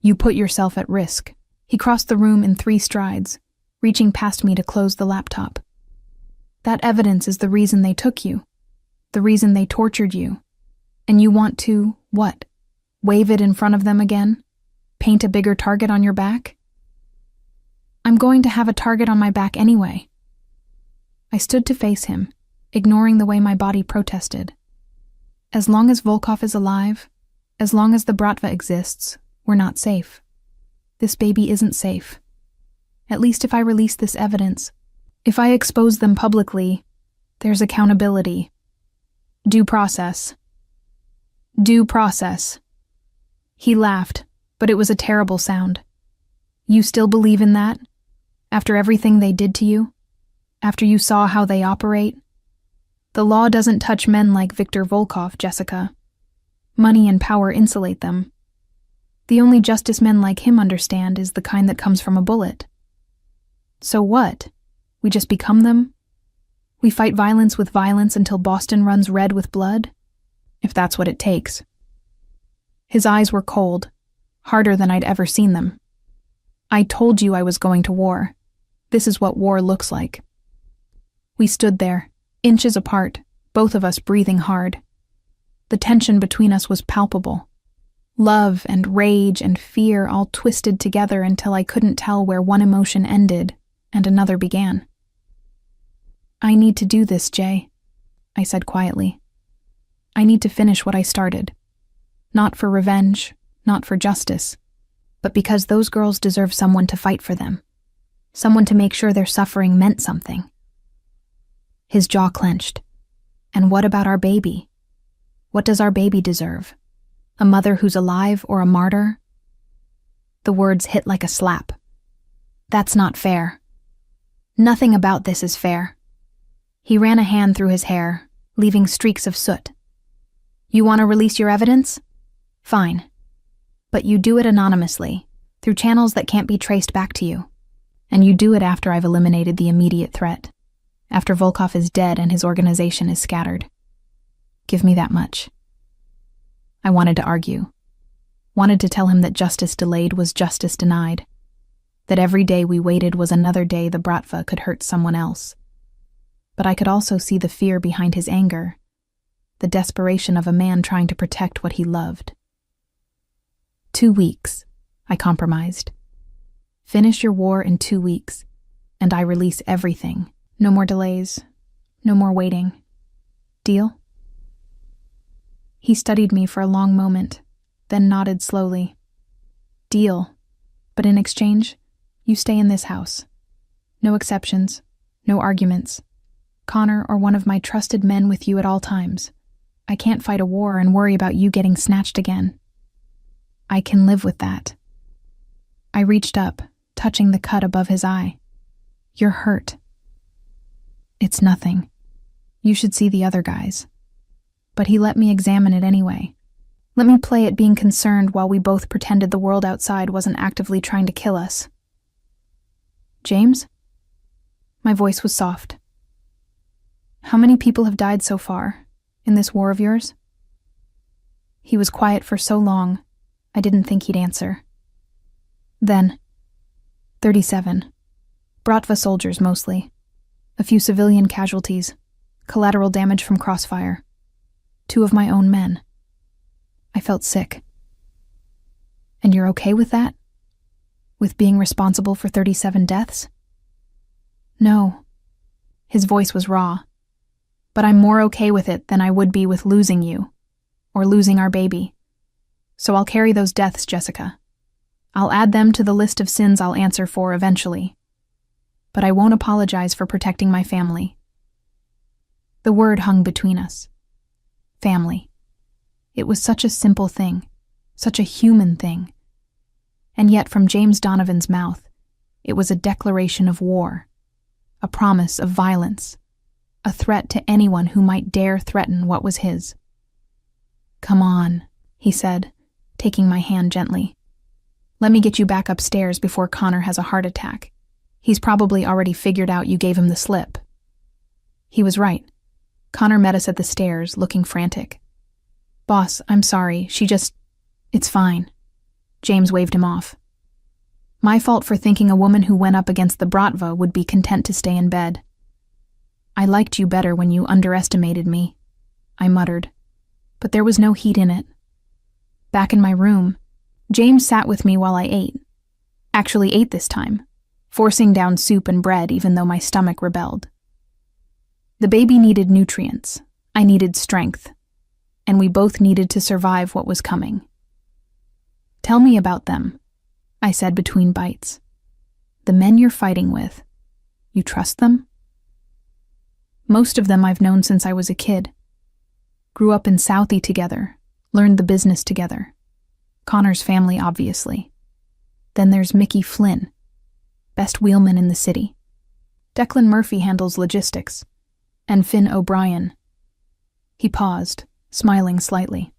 You put yourself at risk." He crossed the room in 3 strides, reaching past me to close the laptop. "That evidence is the reason they took you, the reason they tortured you. And you want to, what? Wave it in front of them again? Paint a bigger target on your back?" "I'm going to have a target on my back anyway." I stood to face him, ignoring the way my body protested. As long as Volkov is alive, as long as the Bratva exists, we're not safe. This baby isn't safe. At least if I release this evidence, if I expose them publicly, there's accountability. Due process. Due process. He laughed, but it was a terrible sound. "You still believe in that? After everything they did to you? After you saw how they operate? The law doesn't touch men like Viktor Volkov, Jessica. Money and power insulate them. The only justice men like him understand is the kind that comes from a bullet. So what? We just become them? We fight violence with violence until Boston runs red with blood? If that's what it takes." His eyes were cold, harder than I'd ever seen them. "I told you I was going to war. This is what war looks like. We stood there, inches apart, both of us breathing hard. The tension between us was palpable. Love and rage and fear all twisted together until I couldn't tell where one emotion ended and another began. "I need to do this, Jay," I said quietly. "I need to finish what I started. Not for revenge, not for justice, but because those girls deserve someone to fight for them. Someone to make sure their suffering meant something." His jaw clenched. "And what about our baby? What does our baby deserve? A mother who's alive or a martyr?" The words hit like a slap. "That's not fair. Nothing about this is fair." He ran a hand through his hair, leaving streaks of soot. "You want to release your evidence? Fine. But you do it anonymously, through channels that can't be traced back to you. And you do it after I've eliminated the immediate threat, after Volkov is dead and his organization is scattered. Give me that much." I wanted to argue. Wanted to tell him that justice delayed was justice denied. That every day we waited was another day the Bratva could hurt someone else. But I could also see the fear behind his anger, the desperation of a man trying to protect what he loved. 2 weeks, I compromised. Finish your war in 2 weeks, and I release everything. No more delays, no more waiting. Deal? He studied me for a long moment, then nodded slowly. "Deal. But in exchange, you stay in this house. No exceptions, no arguments. Connor or one of my trusted men with you at all times. I can't fight a war and worry about you getting snatched again. I can live with that." I reached up, touching the cut above his eye. "You're hurt." "It's nothing. You should see the other guys." But he let me examine it anyway. Let me play at being concerned while we both pretended the world outside wasn't actively trying to kill us. "James?" My voice was soft. "How many people have died so far, in this war of yours?" He was quiet for so long, I didn't think he'd answer. Then, 37. Bratva soldiers mostly. A few civilian casualties, collateral damage from crossfire. 2 of my own men. I felt sick. "And you're okay with that? With being responsible for 37 deaths?" "No." His voice was raw. "But I'm more okay with it than I would be with losing you, or losing our baby. So I'll carry those deaths, Jessica. I'll add them to the list of sins I'll answer for eventually. But I won't apologize for protecting my family." The word hung between us. Family. It was such a simple thing, such a human thing. And yet from James Donovan's mouth, it was a declaration of war, a promise of violence, a threat to anyone who might dare threaten what was his. "Come on," he said, taking my hand gently. "Let me get you back upstairs before Connor has a heart attack. He's probably already figured out you gave him the slip." He was right. Connor met us at the stairs, looking frantic. "Boss, I'm sorry, It's fine." James waved him off. "My fault for thinking a woman who went up against the Bratva would be content to stay in bed. I liked you better when you underestimated me," I muttered, but there was no heat in it. Back in my room, James sat with me while I ate. Actually ate this time, forcing down soup and bread even though my stomach rebelled. The baby needed nutrients, I needed strength, and we both needed to survive what was coming. "Tell me about them," I said between bites. "The men you're fighting with, you trust them?" "Most of them I've known since I was a kid. Grew up in Southie together, learned the business together. Connor's family, obviously. Then there's Mickey Flynn, best wheelman in the city. Declan Murphy handles logistics. And Finn O'Brien." He paused, smiling slightly.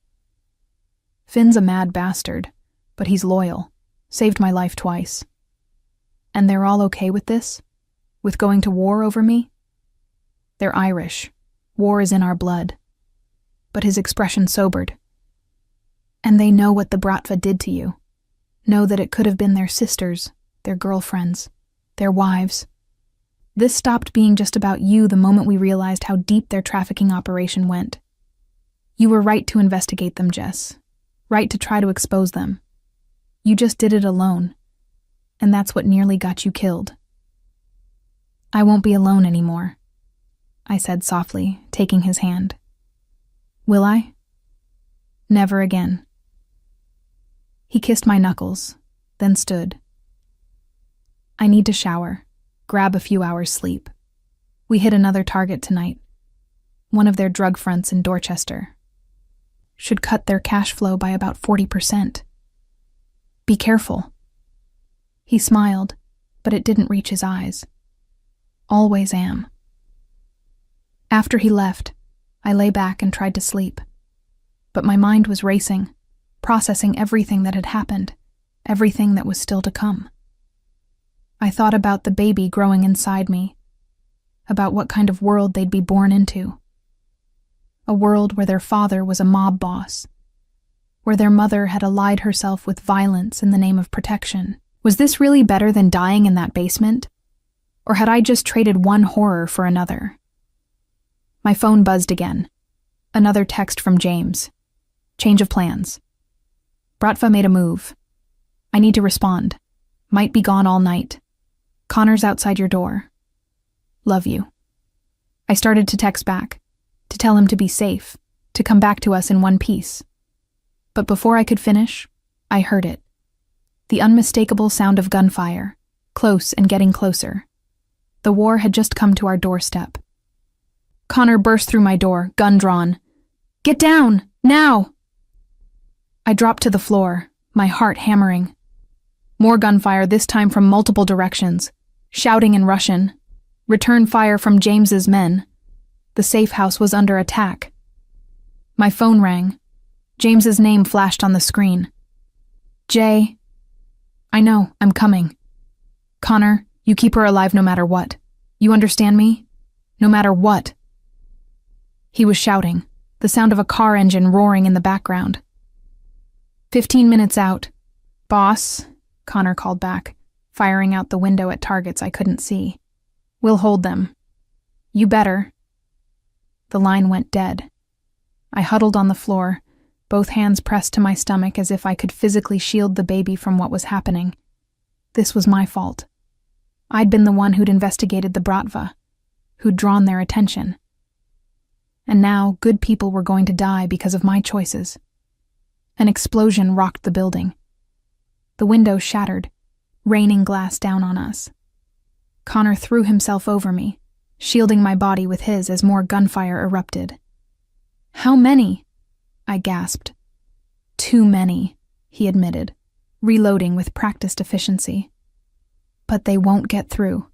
"Finn's a mad bastard, but he's loyal. Saved my life twice. And they're all okay with this? With going to war over me? They're Irish. War is in our blood." But his expression sobered. "And they know what the Bratva did to you. Know that it could have been their sisters, their girlfriends, their wives. This stopped being just about you the moment we realized how deep their trafficking operation went. You were right to investigate them, Jess. Right to try to expose them. You just did it alone. And that's what nearly got you killed. I won't be alone anymore, I said softly, taking his hand. Will I? Never again. He kissed my knuckles, then stood. I need to shower, grab a few hours sleep. We hit another target tonight. One of their drug fronts in Dorchester. Should cut their cash flow by about 40%. Be careful. He smiled, but it didn't reach his eyes. Always am. After he left, I lay back and tried to sleep. But my mind was racing, processing everything that had happened, everything that was still to come. I thought about the baby growing inside me, about what kind of world they'd be born into. A world where their father was a mob boss, where their mother had allied herself with violence in the name of protection. Was this really better than dying in that basement? Or had I just traded one horror for another? My phone buzzed again. Another text from James. Change of plans. Bratva made a move. I need to respond. Might be gone all night. Connor's outside your door. Love you. I started to text back, to tell him to be safe, to come back to us in one piece. But before I could finish, I heard it. The unmistakable sound of gunfire, close and getting closer. The war had just come to our doorstep. Connor burst through my door, gun drawn. Get down, now! I dropped to the floor, my heart hammering. More gunfire, this time from multiple directions, shouting in Russian. Return fire from James's men. The safe house was under attack. My phone rang. James's name flashed on the screen. Jay. I know, I'm coming. Connor, you keep her alive no matter what. You understand me? No matter what. He was shouting, the sound of a car engine roaring in the background. 15 minutes out. Boss, Connor called back, firing out the window at targets I couldn't see. We'll hold them. You better. The line went dead. I huddled on the floor, both hands pressed to my stomach as if I could physically shield the baby from what was happening. This was my fault. I'd been the one who'd investigated the Bratva, who'd drawn their attention. And now good people were going to die because of my choices. An explosion rocked the building. The window shattered, raining glass down on us. Connor threw himself over me, shielding my body with his as more gunfire erupted. How many? I gasped. Too many, he admitted, reloading with practiced efficiency. But they won't get through.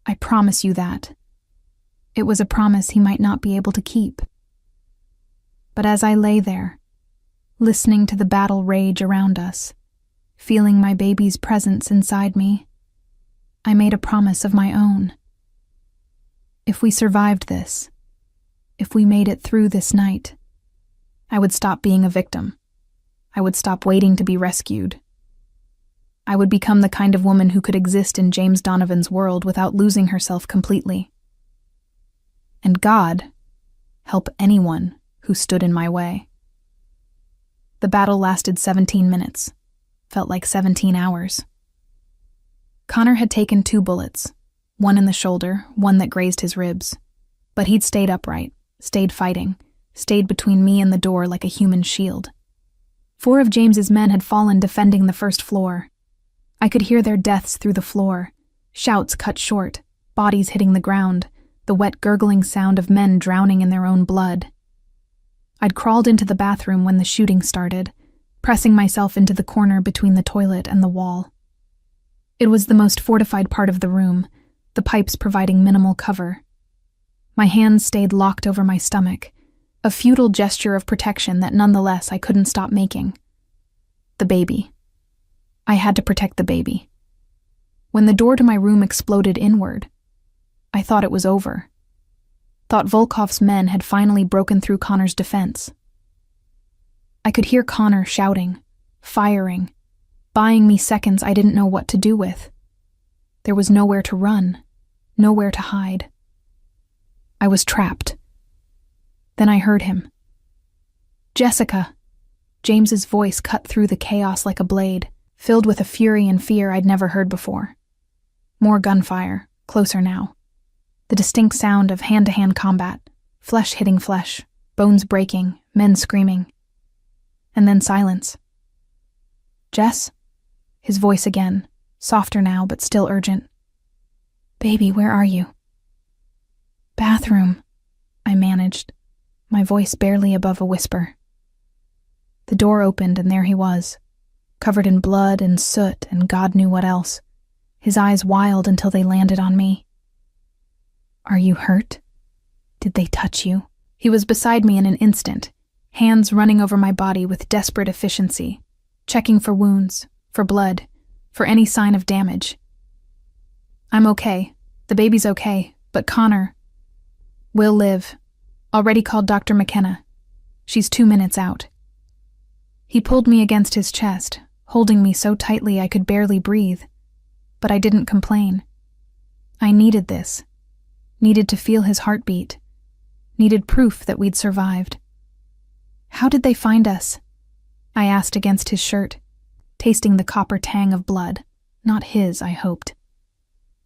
I promise you that. It was a promise he might not be able to keep. But as I lay there, listening to the battle rage around us, feeling my baby's presence inside me, I made a promise of my own. If we survived this, if we made it through this night, I would stop being a victim. I would stop waiting to be rescued. I would become the kind of woman who could exist in James Donovan's world without losing herself completely. And God, help anyone who stood in my way. The battle lasted 17 minutes. Felt like 17 hours. Connor had taken 2 bullets, one in the shoulder, one that grazed his ribs. But he'd stayed upright, stayed fighting, stayed between me and the door like a human shield. 4 of James's men had fallen defending the first floor. I could hear their deaths through the floor, shouts cut short, bodies hitting the ground, the wet gurgling sound of men drowning in their own blood. I'd crawled into the bathroom when the shooting started, pressing myself into the corner between the toilet and the wall. It was the most fortified part of the room, the pipes providing minimal cover. My hands stayed locked over my stomach, a futile gesture of protection that nonetheless I couldn't stop making. The baby. I had to protect the baby. When the door to my room exploded inward, I thought it was over. Thought Volkov's men had finally broken through Connor's defense. I could hear Connor shouting, firing, buying me seconds I didn't know what to do with. There was nowhere to run, nowhere to hide. I was trapped. Then I heard him. "Jessica!" James's voice cut through the chaos like a blade, filled with a fury and fear I'd never heard before. More gunfire, closer now. The distinct sound of hand-to-hand combat, flesh hitting flesh, bones breaking, men screaming. And then silence. "Jess?" His voice again, softer now but still urgent. "Baby, where are you?" "Bathroom," I managed, my voice barely above a whisper. The door opened and there he was, covered in blood and soot and God knew what else, his eyes wild until they landed on me. "Are you hurt? Did they touch you?" He was beside me in an instant, hands running over my body with desperate efficiency, checking for wounds, for blood, for any sign of damage. "I'm okay. The baby's okay, but Connor will live. Already called Dr. McKenna. She's 2 minutes out." He pulled me against his chest, holding me so tightly I could barely breathe, but I didn't complain. I needed this, needed to feel his heartbeat, needed proof that we'd survived. "How did they find us?" I asked against his shirt, tasting the copper tang of blood, not his, I hoped.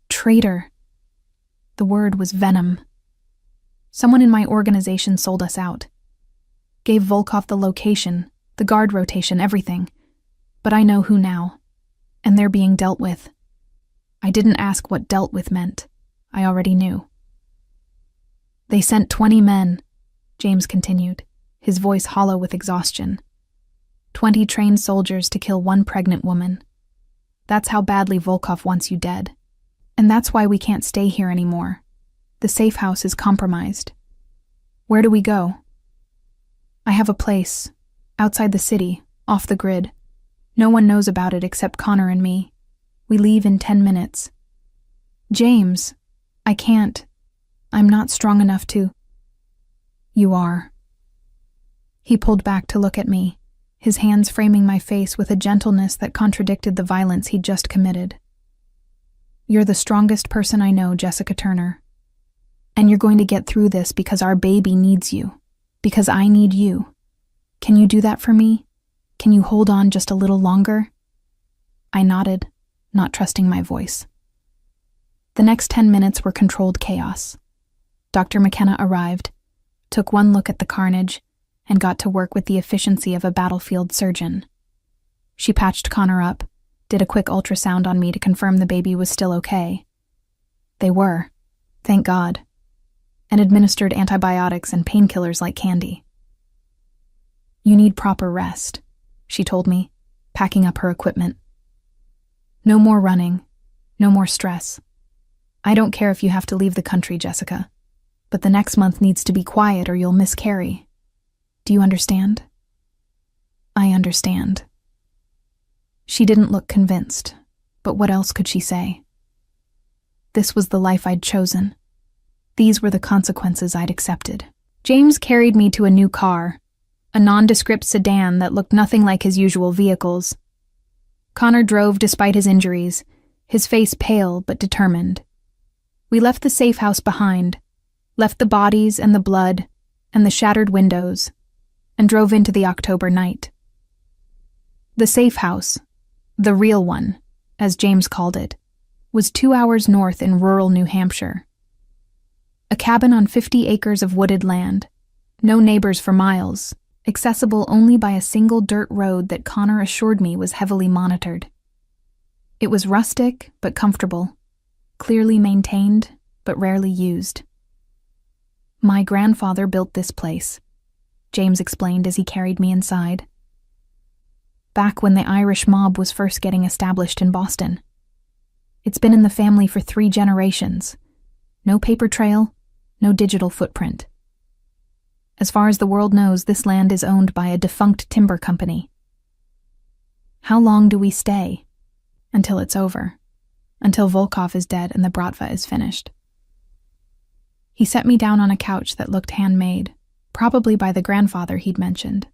"Traitor." The word was venom. Someone in my organization sold us out. Gave Volkov the location, the guard rotation, everything. But I know who now, and they're being dealt with. I didn't ask what dealt with meant. I already knew. "They sent 20 men," James continued, his voice hollow with exhaustion. 20 trained soldiers to kill 1 pregnant woman. That's how badly Volkov wants you dead. And that's why we can't stay here anymore. The safe house is compromised. Where do we go? I have a place, outside the city, off the grid. No one knows about it except Connor and me. We leave in 10 minutes. "James, I can't. I'm not strong enough to." "You are." He pulled back to look at me, his hands framing my face with a gentleness that contradicted the violence he'd just committed. "You're the strongest person I know, Jessica Turner. And you're going to get through this because our baby needs you. Because I need you. Can you do that for me? Can you hold on just a little longer?" I nodded, not trusting my voice. The next 10 minutes were controlled chaos. Dr. McKenna arrived, took one look at the carnage, and got to work with the efficiency of a battlefield surgeon. She patched Connor up, did a quick ultrasound on me to confirm the baby was still okay. They were, thank God, and administered antibiotics and painkillers like candy. "You need proper rest," she told me, packing up her equipment. "No more running, no more stress. I don't care if you have to leave the country, Jessica, but the next month needs to be quiet or you'll miscarry. Do you understand?" "I understand." She didn't look convinced, but what else could she say? This was the life I'd chosen. These were the consequences I'd accepted. James carried me to a new car, a nondescript sedan that looked nothing like his usual vehicles. Connor drove despite his injuries, his face pale but determined. We left the safe house behind, left the bodies and the blood and the shattered windows, and drove into the October night. The safe house, the real one, as James called it, was 2 hours north in rural New Hampshire. A cabin on 50 acres of wooded land, no neighbors for miles, accessible only by a single dirt road that Connor assured me was heavily monitored. It was rustic but comfortable, clearly maintained but rarely used. "My grandfather built this place," James explained as he carried me inside. "Back when the Irish mob was first getting established in Boston. It's been in the family for 3 generations. No paper trail, no digital footprint. As far as the world knows, this land is owned by a defunct timber company. How long do we stay? Until it's over. Until Volkov is dead and the bratva is finished." He set me down on a couch that looked handmade, probably by the grandfather he'd mentioned.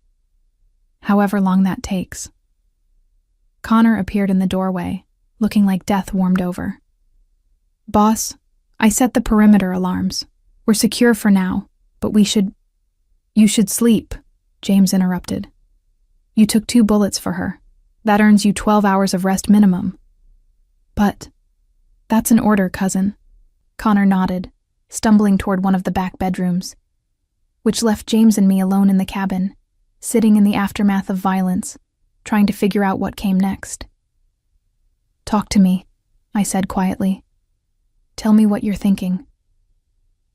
However long that takes. Connor appeared in the doorway, looking like death warmed over. "Boss, I set the perimeter alarms. We're secure for now, but You should sleep, James interrupted. You took 2 bullets for her. That earns you 12 hours of rest minimum. But that's an order, cousin. Connor nodded, stumbling toward one of the back bedrooms, which left James and me alone in the cabin, sitting in the aftermath of violence, trying to figure out what came next. Talk to me, I said quietly. Tell me what you're thinking.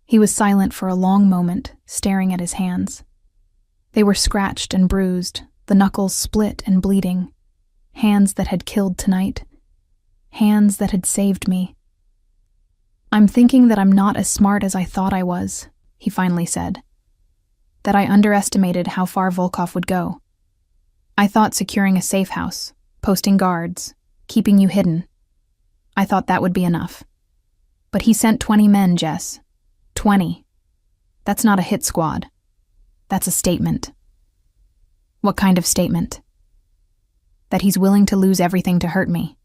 He was silent for a long moment, staring at his hands. They were scratched and bruised, the knuckles split and bleeding. Hands that had killed tonight. Hands that had saved me. I'm thinking that I'm not as smart as I thought I was, he finally said. That I underestimated how far Volkov would go. I thought securing a safe house, posting guards, keeping you hidden. I thought that would be enough. But he sent 20 men, Jess. 20. That's not a hit squad. That's a statement. What kind of statement? That he's willing to lose everything to hurt me.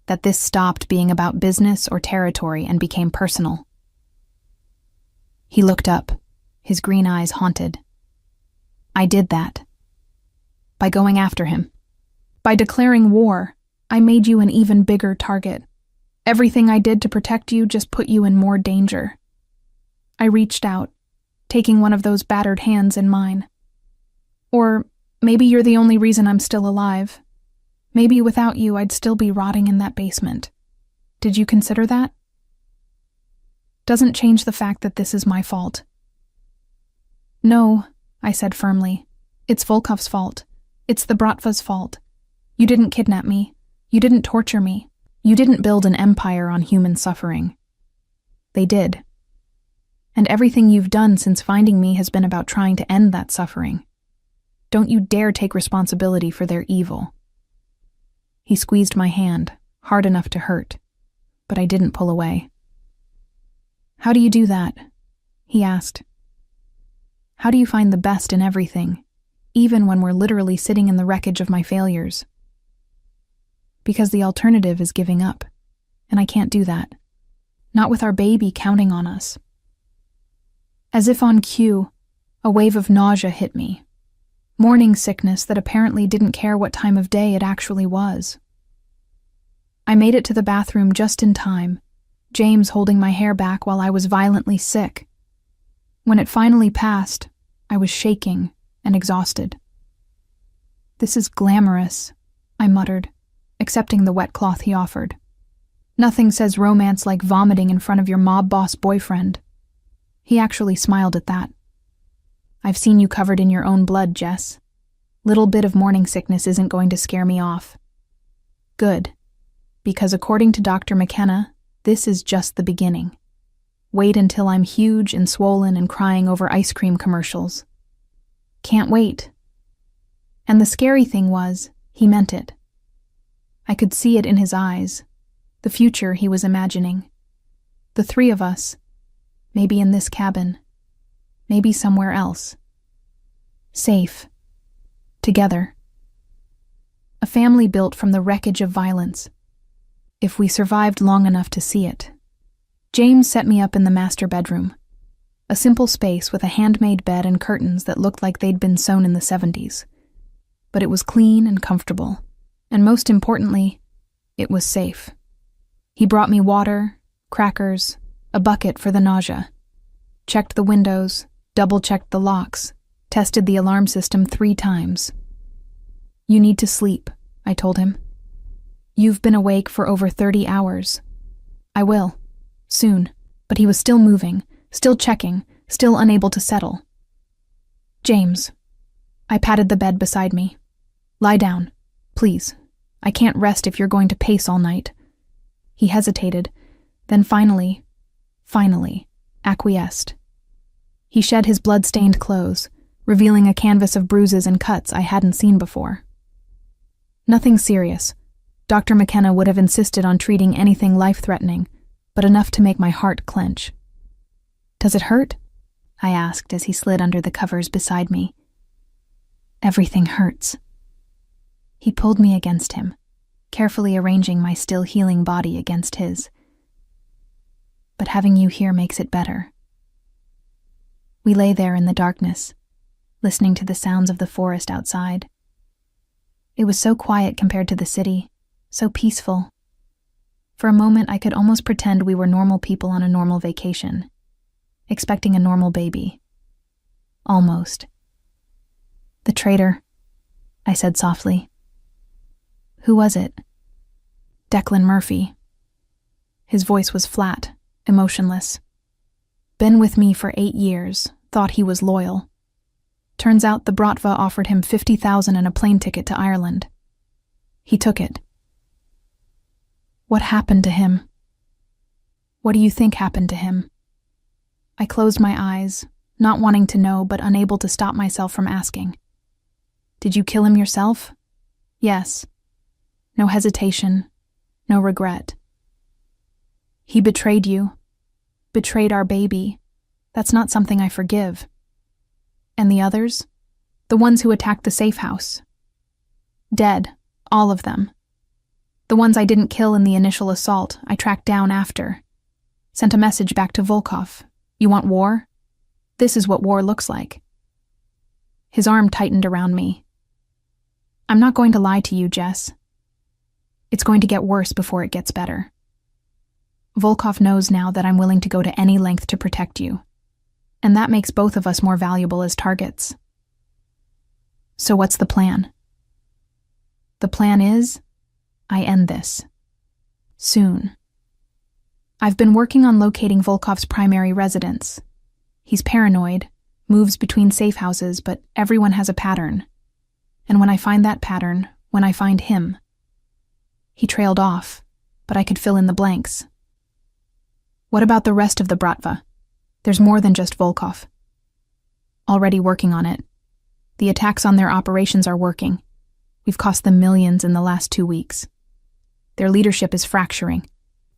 That this stopped being about business or territory and became personal. He looked up, his green eyes haunted. I did that. By going after him. By declaring war, I made you an even bigger target. Everything I did to protect you just put you in more danger. I reached out, taking one of those battered hands in mine. Or maybe you're the only reason I'm still alive. Maybe without you, I'd still be rotting in that basement. Did you consider that? Doesn't change the fact that this is my fault. No, I said firmly. It's Volkov's fault. It's the Bratva's fault. You didn't kidnap me. You didn't torture me. You didn't build an empire on human suffering. They did. And everything you've done since finding me has been about trying to end that suffering. Don't you dare take responsibility for their evil. He squeezed my hand, hard enough to hurt, but I didn't pull away. How do you do that? He asked. How do you find the best in everything, even when we're literally sitting in the wreckage of my failures? Because the alternative is giving up, and I can't do that. Not with our baby counting on us. As if on cue, a wave of nausea hit me. Morning sickness that apparently didn't care what time of day it actually was. I made it to the bathroom just in time, James holding my hair back while I was violently sick. When it finally passed, I was shaking and exhausted. This is glamorous, I muttered, accepting the wet cloth he offered. Nothing says romance like vomiting in front of your mob boss boyfriend. He actually smiled at that. I've seen you covered in your own blood, Jess. Little bit of morning sickness isn't going to scare me off. Good, because according to Dr. McKenna, this is just the beginning. Wait until I'm huge and swollen and crying over ice cream commercials. Can't wait. And the scary thing was, he meant it. I could see it in his eyes, the future he was imagining. The 3 of us, maybe in this cabin, maybe somewhere else. Safe. Together. A family built from the wreckage of violence. If we survived long enough to see it. James set me up in the master bedroom. A simple space with a handmade bed and curtains that looked like they'd been sewn in the 70s. But it was clean and comfortable. And most importantly, it was safe. He brought me water, crackers, a bucket for the nausea. Checked the windows, double-checked the locks, tested the alarm system 3 times. You need to sleep, I told him. You've been awake for over 30 hours. I will. Soon. But he was still moving, still checking, still unable to settle. James. I patted the bed beside me. Lie down, please. I can't rest if you're going to pace all night. He hesitated, then finally acquiesced. He shed his blood-stained clothes, revealing a canvas of bruises and cuts I hadn't seen before. Nothing serious. Dr. McKenna would have insisted on treating anything life-threatening, but enough to make my heart clench. Does it hurt? I asked as he slid under the covers beside me. Everything hurts. He pulled me against him, carefully arranging my still healing body against his. but having you here makes it better." We lay there in the darkness, listening to the sounds of the forest outside. It was so quiet compared to the city, so peaceful. For a moment, I could almost pretend we were normal people on a normal vacation, expecting a normal baby. Almost. "The traitor," I said softly. "Who was it?" "Declan Murphy." His voice was flat, emotionless. "Been with me for 8 years, thought he was loyal. Turns out the Bratva offered him 50,000 and a plane ticket to Ireland. He took it." "What happened to him?" "What do you think happened to him?" I closed my eyes, not wanting to know but unable to stop myself from asking. "Did you kill him yourself?" "Yes." No hesitation, no regret. "He betrayed you. Betrayed our baby. That's not something I forgive." "And the others? The ones who attacked the safe house?" "Dead, all of them. The ones I didn't kill in the initial assault, I tracked down after. Sent a message back to Volkov. You want war? This is what war looks like." His arm tightened around me. "I'm not going to lie to you, Jess. It's going to get worse before it gets better. Volkov knows now that I'm willing to go to any length to protect you, and that makes both of us more valuable as targets. So what's the plan?" "The plan is, I end this. Soon. I've been working on locating Volkov's primary residence. He's paranoid, moves between safe houses, but everyone has a pattern. And when I find that pattern, when I find him..." He trailed off, but I could fill in the blanks. "What about the rest of the Bratva? There's more than just Volkov." "Already working on it. The attacks on their operations are working. We've cost them millions in the last 2 weeks. Their leadership is fracturing,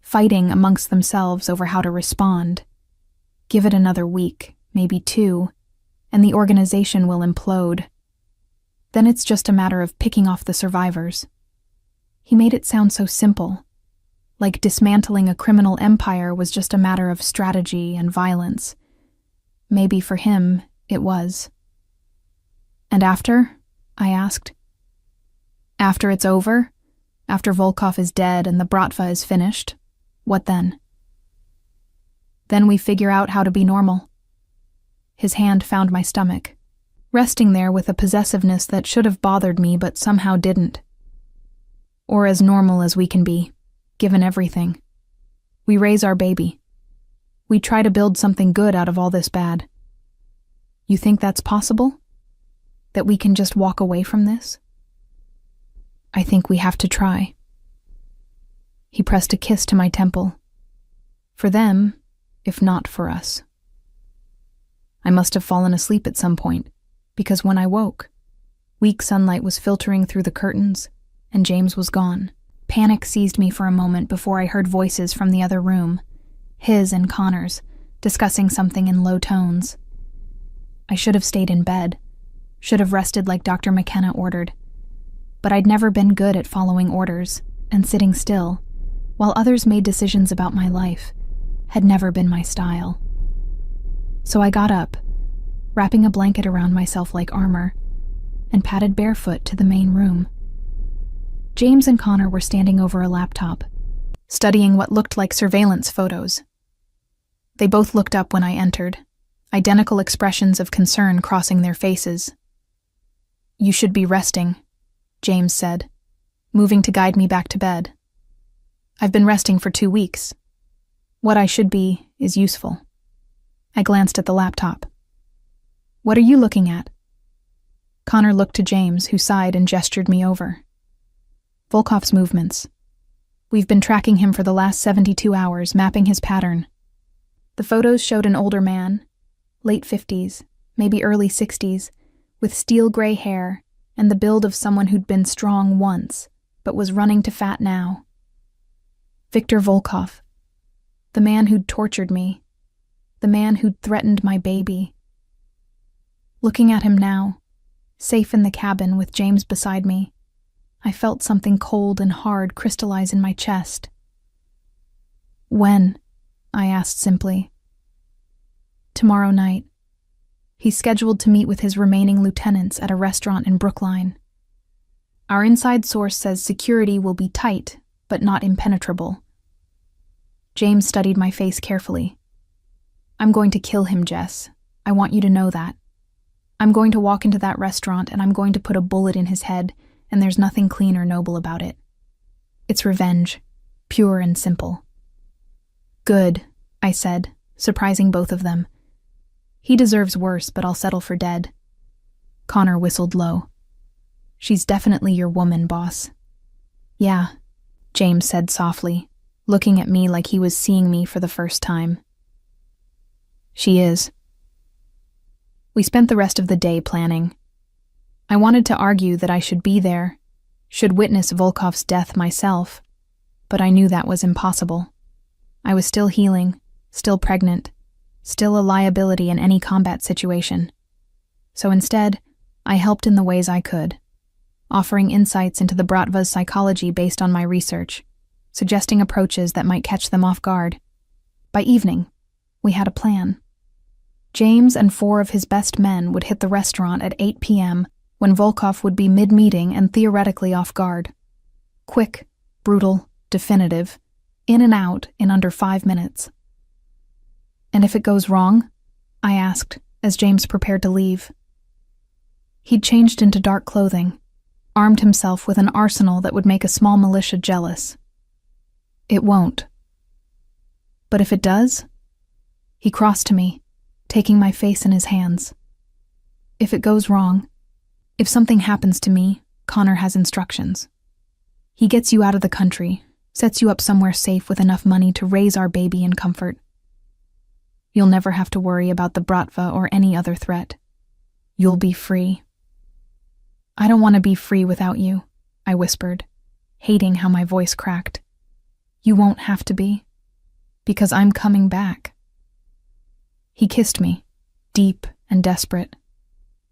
fighting amongst themselves over how to respond. Give it another week, maybe 2, and the organization will implode. Then it's just a matter of picking off the survivors." He made it sound so simple, like dismantling a criminal empire was just a matter of strategy and violence. Maybe for him, it was. "And after?" I asked. "After it's over? After Volkov is dead and the Bratva is finished? What then?" "Then we figure out how to be normal." His hand found my stomach, resting there with a possessiveness that should have bothered me but somehow didn't. "Or as normal as we can be, given everything. We raise our baby. We try to build something good out of all this bad. You think that's possible? That we can just walk away from this?" "I think we have to try." He pressed a kiss to my temple. "For them, if not for us." I must have fallen asleep at some point, because when I woke, weak sunlight was filtering through the curtains, and James was gone. Panic seized me for a moment before I heard voices from the other room, his and Connor's, discussing something in low tones. I should have stayed in bed, should have rested like Dr. McKenna ordered. But I'd never been good at following orders, and sitting still, while others made decisions about my life, had never been my style. So I got up, wrapping a blanket around myself like armor, and padded barefoot to the main room. James and Connor were standing over a laptop, studying what looked like surveillance photos. They both looked up when I entered, identical expressions of concern crossing their faces. "You should be resting," James said, moving to guide me back to bed. "I've been resting for 2 weeks. What I should be is useful." I glanced at the laptop. "What are you looking at?" Connor looked to James, who sighed and gestured me over. "Volkov's movements. We've been tracking him for the last 72 hours, mapping his pattern." The photos showed an older man, late 50s, maybe early 60s, with steel gray hair and the build of someone who'd been strong once, but was running to fat now. Viktor Volkov, the man who'd tortured me, the man who'd threatened my baby. Looking at him now, safe in the cabin with James beside me, I felt something cold and hard crystallize in my chest. "When?" I asked simply. Tomorrow night. He's scheduled to meet with his remaining lieutenants at a restaurant in Brookline. Our inside source says security will be tight, but not impenetrable. James studied my face carefully. I'm going to kill him, Jess. I want you to know that. I'm going to walk into that restaurant and I'm going to put a bullet in his head, and there's nothing clean or noble about it. It's revenge, pure and simple. Good, I said, surprising both of them. He deserves worse, but I'll settle for dead. Connor whistled low. She's definitely your woman, boss. Yeah, James said softly, looking at me like he was seeing me for the first time. She is. We spent the rest of the day planning. I wanted to argue that I should be there, should witness Volkov's death myself, but I knew that was impossible. I was still healing, still pregnant, still a liability in any combat situation. So instead, I helped in the ways I could, offering insights into the Bratva's psychology based on my research, suggesting approaches that might catch them off guard. By evening, we had a plan. James and 4 of his best men would hit the restaurant at 8 p.m. when Volkov would be mid-meeting and theoretically off guard. Quick, brutal, definitive, in and out in under 5 minutes. And if it goes wrong? I asked, as James prepared to leave. He'd changed into dark clothing, armed himself with an arsenal that would make a small militia jealous. It won't. But if it does? He crossed to me, taking my face in his hands. If it goes wrong, if something happens to me, Connor has instructions. He gets you out of the country, sets you up somewhere safe with enough money to raise our baby in comfort. You'll never have to worry about the Bratva or any other threat. You'll be free. I don't want to be free without you, I whispered, hating how my voice cracked. You won't have to be, because I'm coming back. He kissed me, deep and desperate,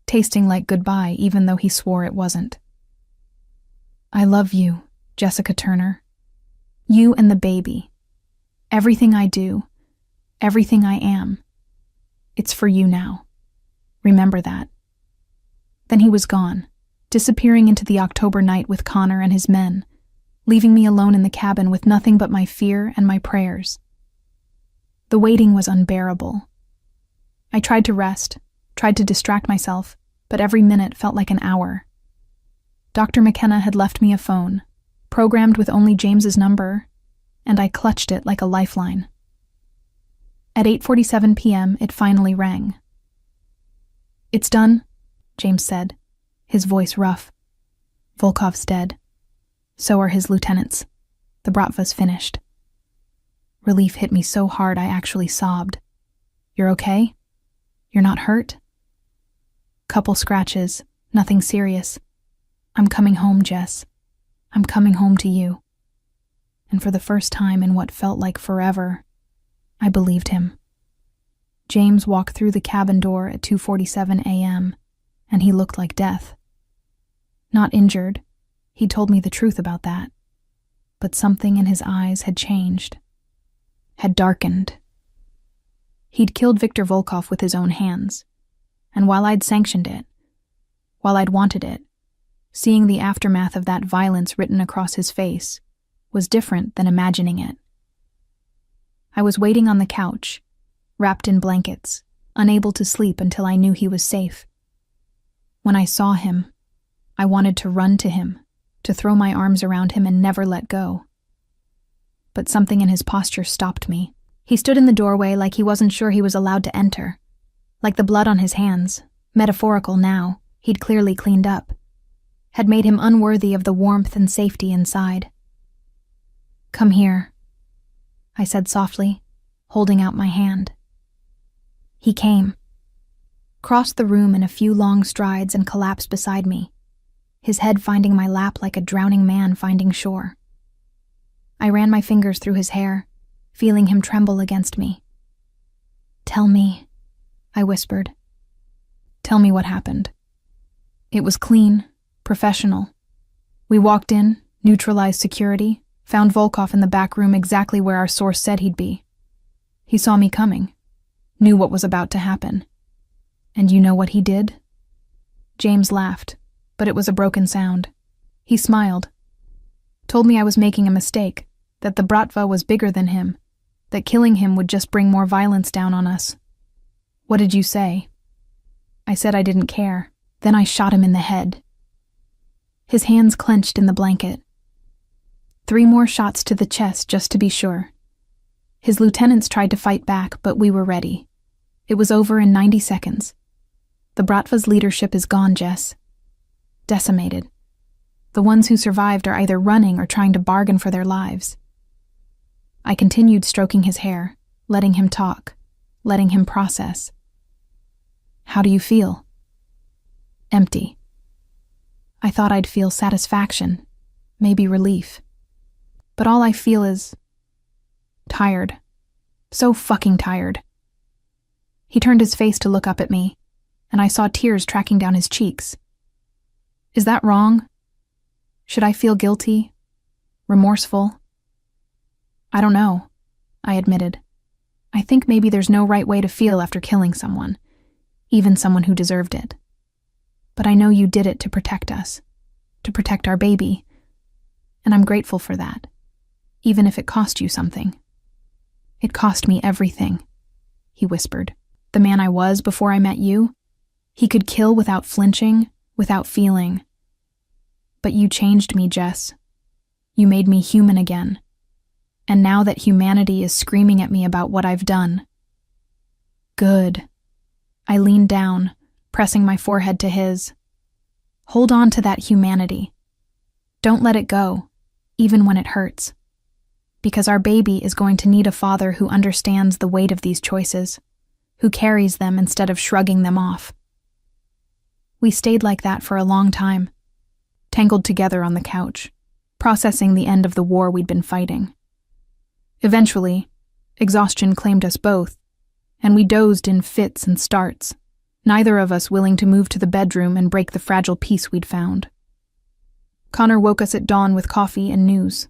tasting like goodbye even though he swore it wasn't. I love you, Jessica Turner. You and the baby. Everything I do, everything I am. It's for you now. Remember that. Then he was gone, disappearing into the October night with Connor and his men, leaving me alone in the cabin with nothing but my fear and my prayers. The waiting was unbearable. I tried to rest, tried to distract myself, but every minute felt like an hour. Dr. McKenna had left me a phone, programmed with only James's number, and I clutched it like a lifeline. At 8:47 p.m., it finally rang. It's done, James said, his voice rough. Volkov's dead. So are his lieutenants. The Bratva's finished. Relief hit me so hard I actually sobbed. You're okay? You're not hurt? Couple scratches, nothing serious. I'm coming home, Jess. I'm coming home to you. And for the first time in what felt like forever, I believed him. James walked through the cabin door at 2:47 a.m., and he looked like death. Not injured, he told me the truth about that. But something in his eyes had changed, had darkened. He'd killed Viktor Volkov with his own hands, and while I'd sanctioned it, while I'd wanted it, seeing the aftermath of that violence written across his face was different than imagining it. I was waiting on the couch, wrapped in blankets, unable to sleep until I knew he was safe. When I saw him, I wanted to run to him, to throw my arms around him and never let go. But something in his posture stopped me. He stood in the doorway like he wasn't sure he was allowed to enter. Like the blood on his hands, metaphorical now, he'd clearly cleaned up, had made him unworthy of the warmth and safety inside. Come here, I said softly, holding out my hand. He came, crossed the room in a few long strides and collapsed beside me, his head finding my lap like a drowning man finding shore. I ran my fingers through his hair, feeling him tremble against me. Tell me, I whispered. Tell me what happened. It was clean, professional. We walked in, neutralized security, found Volkov in the back room exactly where our source said he'd be. He saw me coming, knew what was about to happen. And you know what he did? James laughed, but it was a broken sound. He smiled, told me I was making a mistake, that the Bratva was bigger than him, that killing him would just bring more violence down on us. What did you say? I said I didn't care. Then I shot him in the head. His hands clenched in the blanket. 3 more shots to the chest just to be sure. His lieutenants tried to fight back, but we were ready. It was over in 90 seconds. The Bratva's leadership is gone, Jess. Decimated. The ones who survived are either running or trying to bargain for their lives. I continued stroking his hair, letting him talk, letting him process. How do you feel? Empty. I thought I'd feel satisfaction, maybe relief. But all I feel is tired. So fucking tired. He turned his face to look up at me, and I saw tears tracking down his cheeks. Is that wrong? Should I feel guilty? Remorseful? I don't know, I admitted. I think maybe there's no right way to feel after killing someone, even someone who deserved it. But I know you did it to protect us, to protect our baby, and I'm grateful for that, even if it cost you something. It cost me everything, he whispered. The man I was before I met you, he could kill without flinching, without feeling. But you changed me, Jess. You made me human again. And now that humanity is screaming at me about what I've done. Good. I leaned down, pressing my forehead to his. Hold on to that humanity. Don't let it go, even when it hurts. Because our baby is going to need a father who understands the weight of these choices, who carries them instead of shrugging them off. We stayed like that for a long time, tangled together on the couch, processing the end of the war we'd been fighting. Eventually, exhaustion claimed us both, and we dozed in fits and starts, neither of us willing to move to the bedroom and break the fragile peace we'd found. Connor woke us at dawn with coffee and news.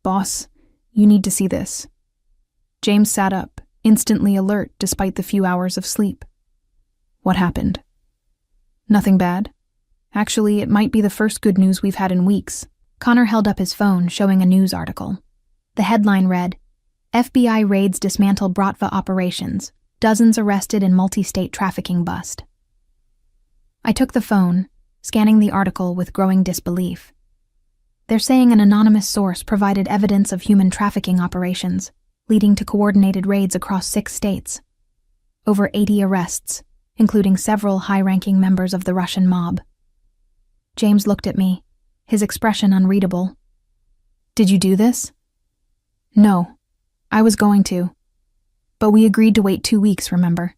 Boss, you need to see this. James sat up, instantly alert despite the few hours of sleep. What happened? Nothing bad. Actually, it might be the first good news we've had in weeks. Connor held up his phone, showing a news article. The headline read, FBI raids dismantle Bratva operations, dozens arrested in multi-state trafficking bust. I took the phone, scanning the article with growing disbelief. They're saying an anonymous source provided evidence of human trafficking operations, leading to coordinated raids across 6 states. Over 80 arrests, including several high-ranking members of the Russian mob. James looked at me, his expression unreadable. Did you do this? No, I was going to. But we agreed to wait 2 weeks, remember?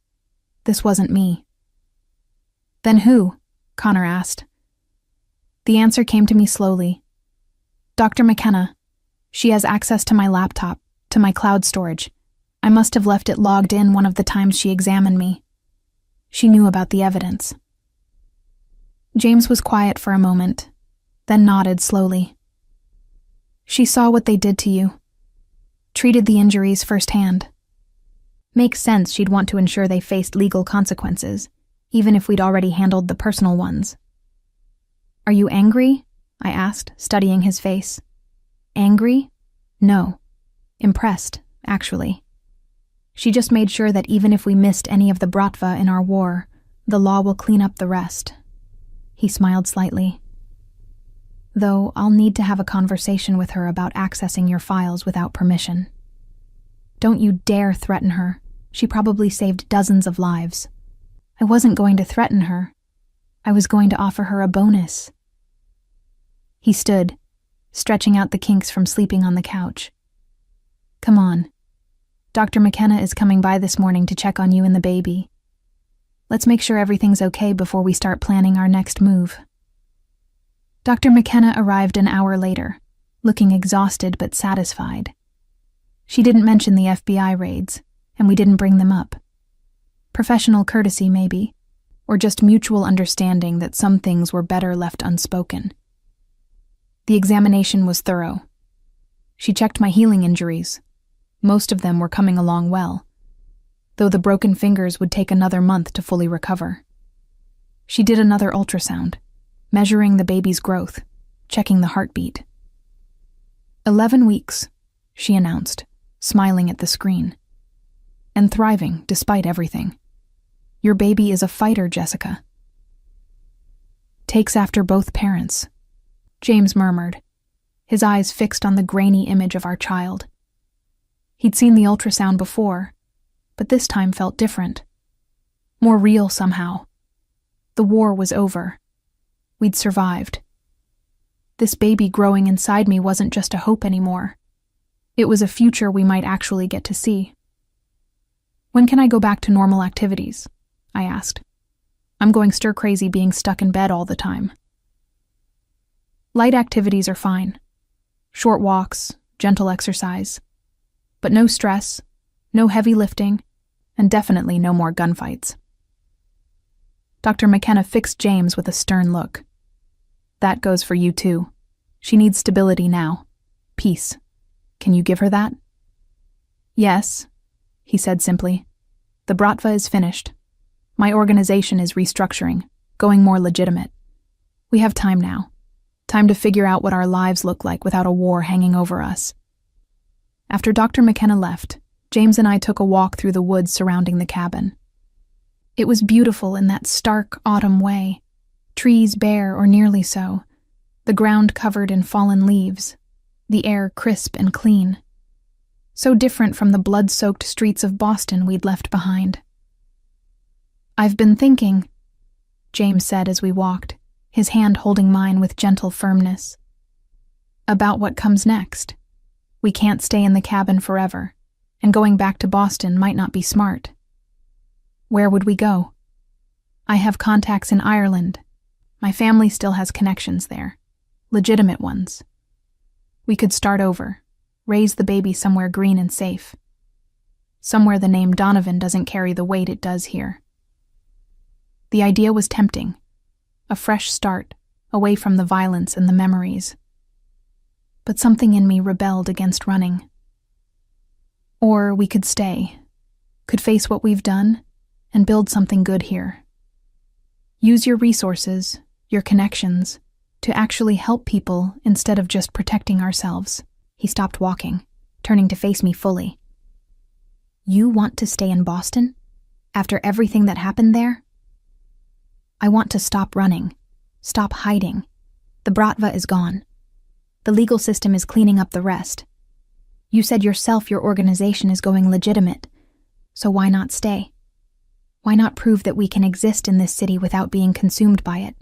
This wasn't me. Then who? Connor asked. The answer came to me slowly. Dr. McKenna. She has access to my laptop, to my cloud storage. I must have left it logged in one of the times she examined me. She knew about the evidence. James was quiet for a moment, then nodded slowly. She saw what they did to you. Treated the injuries firsthand. Makes sense she'd want to ensure they faced legal consequences, even if we'd already handled the personal ones. Are you angry? I asked, studying his face. Angry? No. Impressed, actually. She just made sure that even if we missed any of the Bratva in our war, the law will clean up the rest. He smiled slightly. Though I'll need to have a conversation with her about accessing your files without permission. Don't you dare threaten her. She probably saved dozens of lives. I wasn't going to threaten her. I was going to offer her a bonus. He stood, stretching out the kinks from sleeping on the couch. Come on. Dr. McKenna is coming by this morning to check on you and the baby. Let's make sure everything's okay before we start planning our next move. Dr. McKenna arrived an hour later, looking exhausted but satisfied. She didn't mention the FBI raids, and we didn't bring them up. Professional courtesy, maybe, or just mutual understanding that some things were better left unspoken. The examination was thorough. She checked my healing injuries, Most of them were coming along well, though the broken fingers would take another month to fully recover. She did another ultrasound, measuring the baby's growth, checking the heartbeat. 11 weeks, she announced, smiling at the screen. And thriving, despite everything. Your baby is a fighter, Jessica. Takes after both parents, James murmured, his eyes fixed on the grainy image of our child. He'd seen the ultrasound before, but this time felt different. More real somehow. The war was over. We'd survived. This baby growing inside me wasn't just a hope anymore. It was a future we might actually get to see. When can I go back to normal activities? I asked. I'm going stir-crazy being stuck in bed all the time. Light activities are fine. Short walks, gentle exercise. But no stress, no heavy lifting, and definitely no more gunfights. Dr. McKenna fixed James with a stern look. That goes for you too. She needs stability now. Peace. Can you give her that? Yes, he said simply. The Bratva is finished. My organization is restructuring, going more legitimate. We have time now. Time to figure out what our lives look like without a war hanging over us. After Dr. McKenna left, James and I took a walk through the woods surrounding the cabin. It was beautiful in that stark autumn way, trees bare or nearly so, the ground covered in fallen leaves, the air crisp and clean. So different from the blood-soaked streets of Boston we'd left behind. I've been thinking, James said as we walked, his hand holding mine with gentle firmness, about what comes next. We can't stay in the cabin forever, and going back to Boston might not be smart. Where would we go? I have contacts in Ireland. My family still has connections there, legitimate ones. We could start over, raise the baby somewhere green and safe. Somewhere the name Donovan doesn't carry the weight it does here. The idea was tempting. A fresh start, away from the violence and the memories. But something in me rebelled against running. Or we could stay, could face what we've done, and build something good here. Use your resources, your connections, to actually help people instead of just protecting ourselves. He stopped walking, turning to face me fully. You want to stay in Boston? After everything that happened there? I want to stop running, stop hiding. The Bratva is gone. The legal system is cleaning up the rest. You said yourself your organization is going legitimate, so why not stay? Why not prove that we can exist in this city without being consumed by it?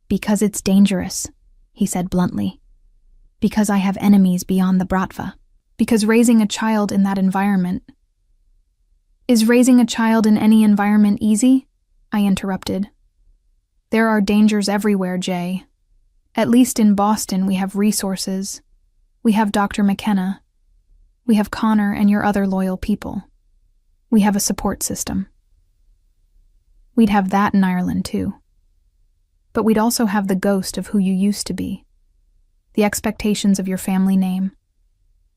Because it's dangerous, he said bluntly. Because I have enemies beyond the Bratva. Because raising a child in that environment... Is raising a child in any environment easy? I interrupted. There are dangers everywhere, Jay. At least in Boston we have resources. We have Dr. McKenna. We have Connor and your other loyal people. We have a support system. We'd have that in Ireland too. But we'd also have the ghost of who you used to be. The expectations of your family name.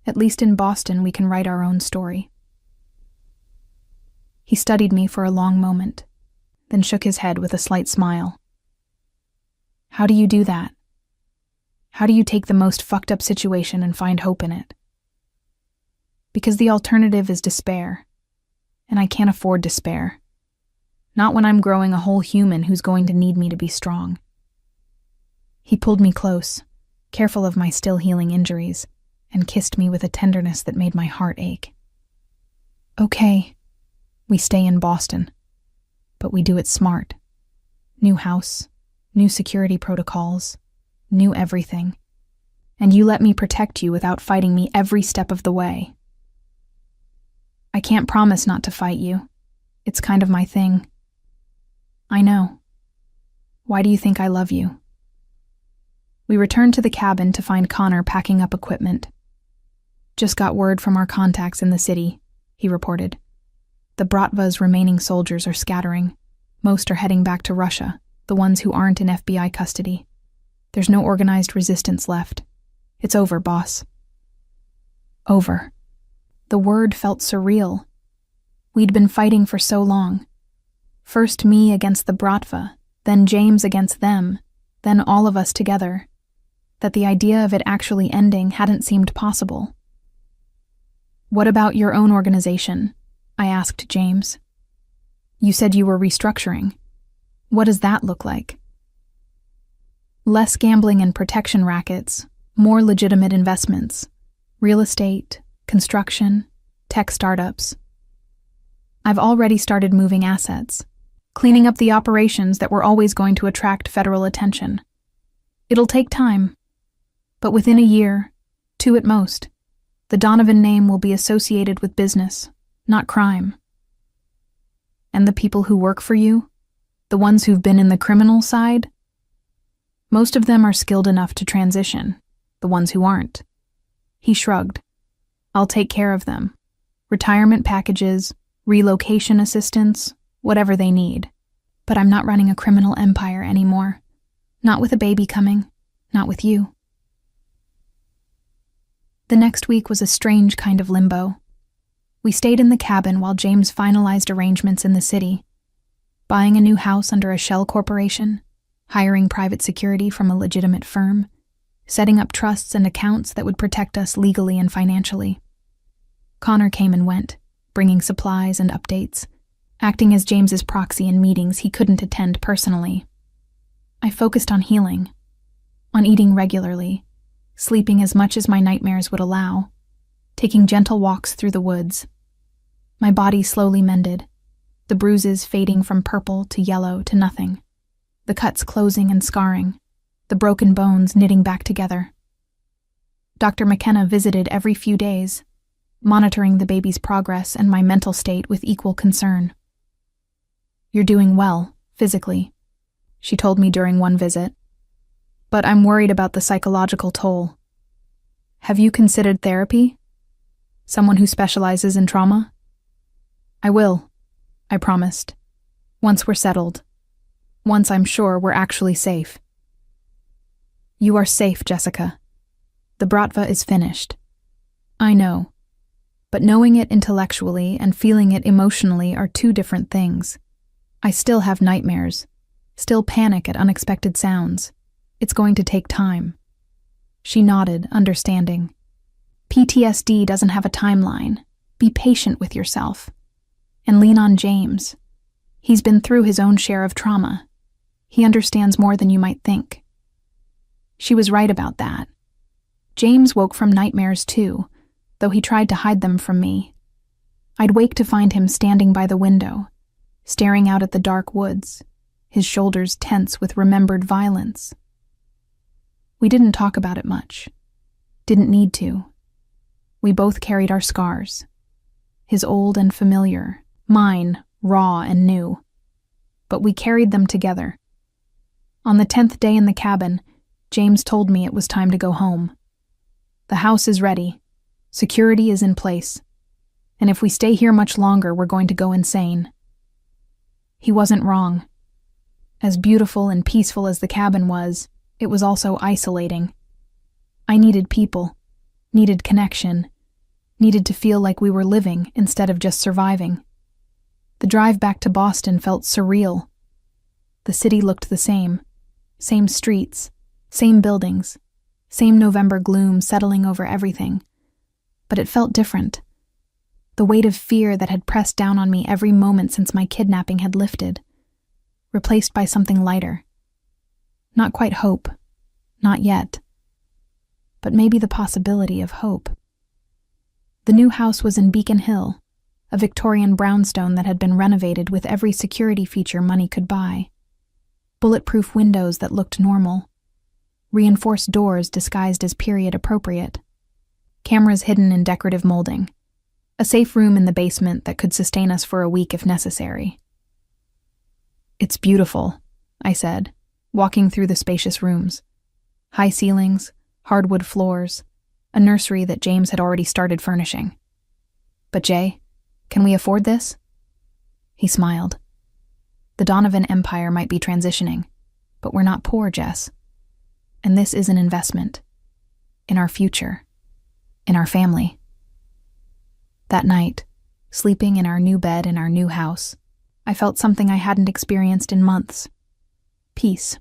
At least in Boston we can write our own story. He studied me for a long moment, then shook his head with a slight smile. How do you do that? How do you take the most fucked up situation and find hope in it? Because the alternative is despair, and I can't afford despair. Not when I'm growing a whole human who's going to need me to be strong. He pulled me close, careful of my still healing injuries, and kissed me with a tenderness that made my heart ache. Okay, we stay in Boston, but we do it smart. New house, new security protocols, new everything. And you let me protect you without fighting me every step of the way. I can't promise not to fight you. It's kind of my thing. I know. Why do you think I love you? We returned to the cabin to find Connor packing up equipment. Just got word from our contacts in the city, he reported. The Bratva's remaining soldiers are scattering. Most are heading back to Russia, the ones who aren't in FBI custody. There's no organized resistance left. It's over, boss. Over. The word felt surreal. We'd been fighting for so long. First me against the Bratva, then James against them, then all of us together, that the idea of it actually ending hadn't seemed possible. "What about your own organization?" I asked James. "You said you were restructuring. What does that look like?" "Less gambling and protection rackets, more legitimate investments, real estate, construction, tech startups. I've already started moving assets, cleaning up the operations that were always going to attract federal attention. It'll take time, but within a year, 2 at most, the Donovan name will be associated with business, not crime. And the people who work for you, the ones who've been in the criminal side, most of them are skilled enough to transition, the ones who aren't." He shrugged. "I'll take care of them. Retirement packages, relocation assistance, whatever they need. But I'm not running a criminal empire anymore. Not with a baby coming, not with you." The next week was a strange kind of limbo. We stayed in the cabin while James finalized arrangements in the city, buying a new house under a shell corporation, hiring private security from a legitimate firm, setting up trusts and accounts that would protect us legally and financially. Connor came and went, bringing supplies and updates, acting as James's proxy in meetings he couldn't attend personally. I focused on healing, on eating regularly, sleeping as much as my nightmares would allow, taking gentle walks through the woods. My body slowly mended, the bruises fading from purple to yellow to nothing, the cuts closing and scarring, the broken bones knitting back together. Dr. McKenna visited every few days, monitoring the baby's progress and my mental state with equal concern. "You're doing well, physically," she told me during one visit. "But I'm worried about the psychological toll. Have you considered therapy? Someone who specializes in trauma?" "I will," I promised. "Once we're settled. Once I'm sure we're actually safe." "You are safe, Jessica. The Bratva is finished." "I know. But knowing it intellectually and feeling it emotionally are 2 different things. I still have nightmares, still panic at unexpected sounds. It's going to take time." She nodded, understanding. "PTSD doesn't have a timeline. Be patient with yourself. And lean on James. He's been through his own share of trauma. He understands more than you might think." She was right about that. James woke from nightmares too, though he tried to hide them from me. I'd wake to find him standing by the window, staring out at the dark woods, his shoulders tense with remembered violence. We didn't talk about it much. Didn't need to. We both carried our scars. His old and familiar, mine raw and new. But we carried them together. On the 10th day in the cabin, James told me it was time to go home. "The house is ready. Security is in place. And if we stay here much longer, we're going to go insane." He wasn't wrong. As beautiful and peaceful as the cabin was, it was also isolating. I needed people, needed connection, needed to feel like we were living instead of just surviving. The drive back to Boston felt surreal. The city looked the same streets, same buildings, same November gloom settling over everything. But it felt different. The weight of fear that had pressed down on me every moment since my kidnapping had lifted, replaced by something lighter. Not quite hope, not yet, but maybe the possibility of hope. The new house was in Beacon Hill, a Victorian brownstone that had been renovated with every security feature money could buy. Bulletproof windows that looked normal, reinforced doors disguised as period appropriate, cameras hidden in decorative molding, a safe room in the basement that could sustain us for a week if necessary. "It's beautiful," I said, walking through the spacious rooms. High ceilings, hardwood floors, a nursery that James had already started furnishing. "But Jay, can we afford this?" He smiled. "The Donovan Empire might be transitioning, but we're not poor, Jess. And this is an investment. In our future. In our family." That night, sleeping in our new bed in our new house, I felt something I hadn't experienced in months. Peace.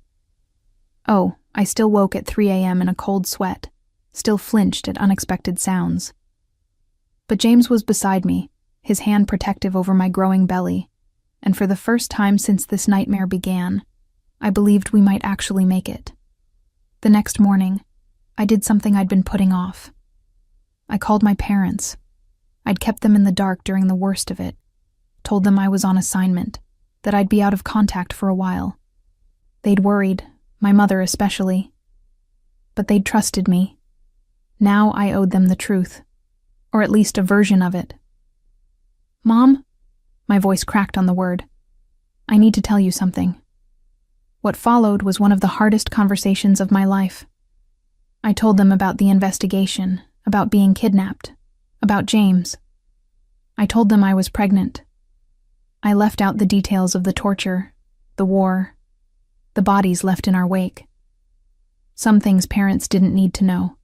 Oh, I still woke at 3 a.m. in a cold sweat, still flinched at unexpected sounds. But James was beside me, his hand protective over my growing belly, and for the first time since this nightmare began, I believed we might actually make it. The next morning, I did something I'd been putting off. I called my parents. I'd kept them in the dark during the worst of it, told them I was on assignment, that I'd be out of contact for a while. They'd worried, my mother especially. But they'd trusted me. Now I owed them the truth, or at least a version of it. "Mom?" My voice cracked on the word. "I need to tell you something." What followed was one of the hardest conversations of my life. I told them about the investigation, about being kidnapped, about James. I told them I was pregnant. I left out the details of the torture, the war, the bodies left in our wake. Some things parents didn't need to know.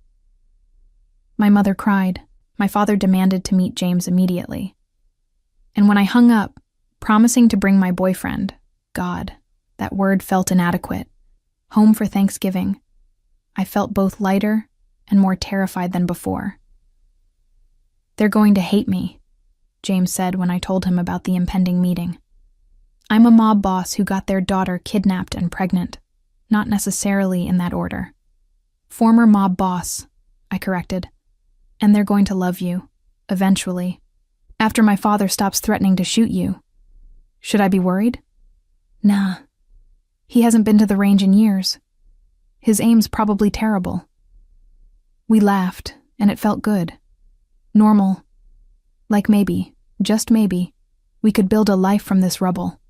My mother cried. My father demanded to meet James immediately. And when I hung up, promising to bring my boyfriend, God, that word felt inadequate, home for Thanksgiving, I felt both lighter and more terrified than before. "They're going to hate me," James said when I told him about the impending meeting. "I'm a mob boss who got their daughter kidnapped and pregnant, not necessarily in that order. Former mob boss," I corrected. "And they're going to love you, eventually, after my father stops threatening to shoot you. Should I be worried? Nah. He hasn't been to the range in years. His aim's probably terrible." We laughed, and it felt good. Normal. Like maybe, just maybe, we could build a life from this rubble.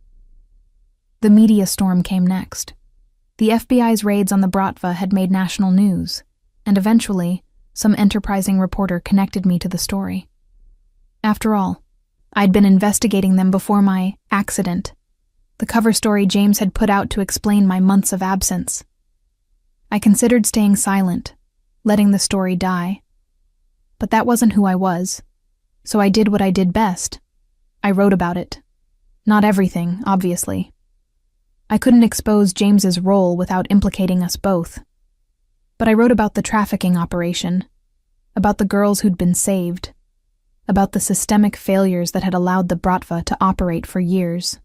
The media storm came next. The FBI's raids on the Bratva had made national news, and eventually, some enterprising reporter connected me to the story. After all, I'd been investigating them before my accident, the cover story James had put out to explain my months of absence. I considered staying silent, letting the story die. But that wasn't who I was, so I did what I did best. I wrote about it. Not everything, obviously. I couldn't expose James's role without implicating us both. But I wrote about the trafficking operation, about the girls who'd been saved, about the systemic failures that had allowed the Bratva to operate for years.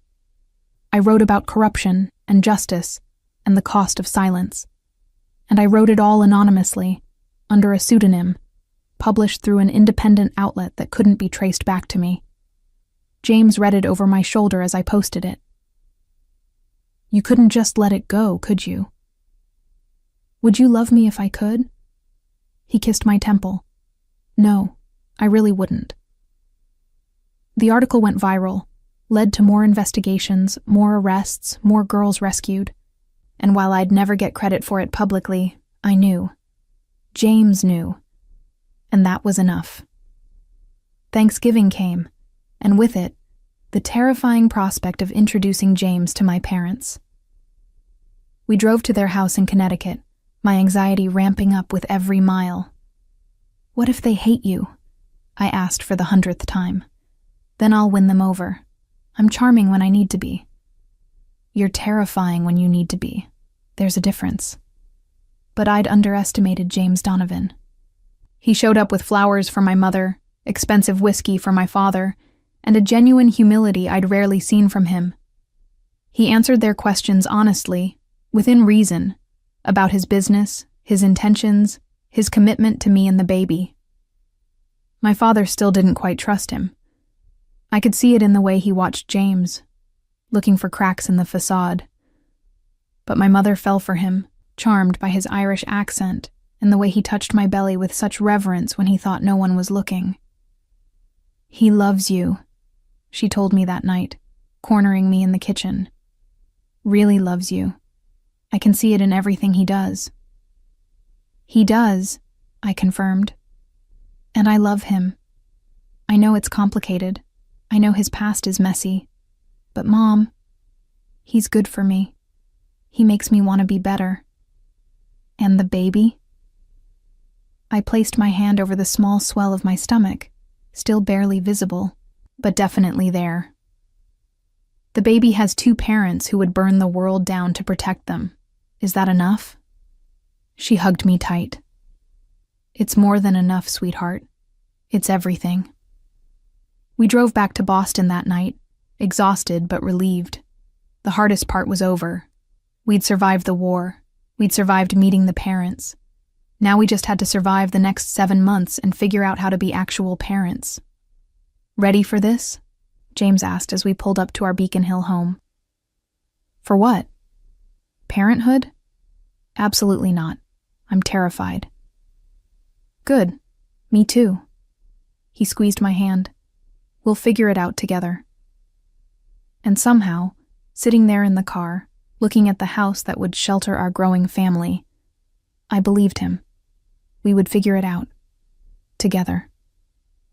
I wrote about corruption and justice and the cost of silence. And I wrote it all anonymously, under a pseudonym, published through an independent outlet that couldn't be traced back to me. James read it over my shoulder as I posted it. "You couldn't just let it go, could you? Would you love me if I could?" He kissed my temple. "No, I really wouldn't." The article went viral, led to more investigations, more arrests, more girls rescued. And while I'd never get credit for it publicly, I knew. James knew. And that was enough. Thanksgiving came, and with it, the terrifying prospect of introducing James to my parents. We drove to their house in Connecticut, my anxiety ramping up with every mile. "What if they hate you?" I asked for the 100th time. "Then I'll win them over. I'm charming when I need to be." "You're terrifying when you need to be. There's a difference." But I'd underestimated James Donovan. He showed up with flowers for my mother, expensive whiskey for my father, and a genuine humility I'd rarely seen from him. He answered their questions honestly, within reason, about his business, his intentions, his commitment to me and the baby. My father still didn't quite trust him. I could see it in the way he watched James, looking for cracks in the facade. But my mother fell for him, charmed by his Irish accent and the way he touched my belly with such reverence when he thought no one was looking. "He loves you," she told me that night, cornering me in the kitchen. "Really loves you. I can see it in everything he does." "He does," I confirmed. "And I love him. I know it's complicated. I know his past is messy. But Mom, he's good for me. He makes me want to be better." "And the baby?" I placed my hand over the small swell of my stomach, still barely visible, but definitely there. The baby has 2 parents who would burn the world down to protect them. Is that enough? She hugged me tight. It's more than enough, sweetheart. It's everything. We drove back to Boston that night, exhausted but relieved. The hardest part was over. We'd survived the war. We'd survived meeting the parents. Now we just had to survive the next 7 months and figure out how to be actual parents. Ready for this? James asked as we pulled up to our Beacon Hill home. For what? Parenthood? Absolutely not. I'm terrified. Good. Me too. He squeezed my hand. We'll figure it out together. And somehow, sitting there in the car, looking at the house that would shelter our growing family, I believed him. We would figure it out. Together.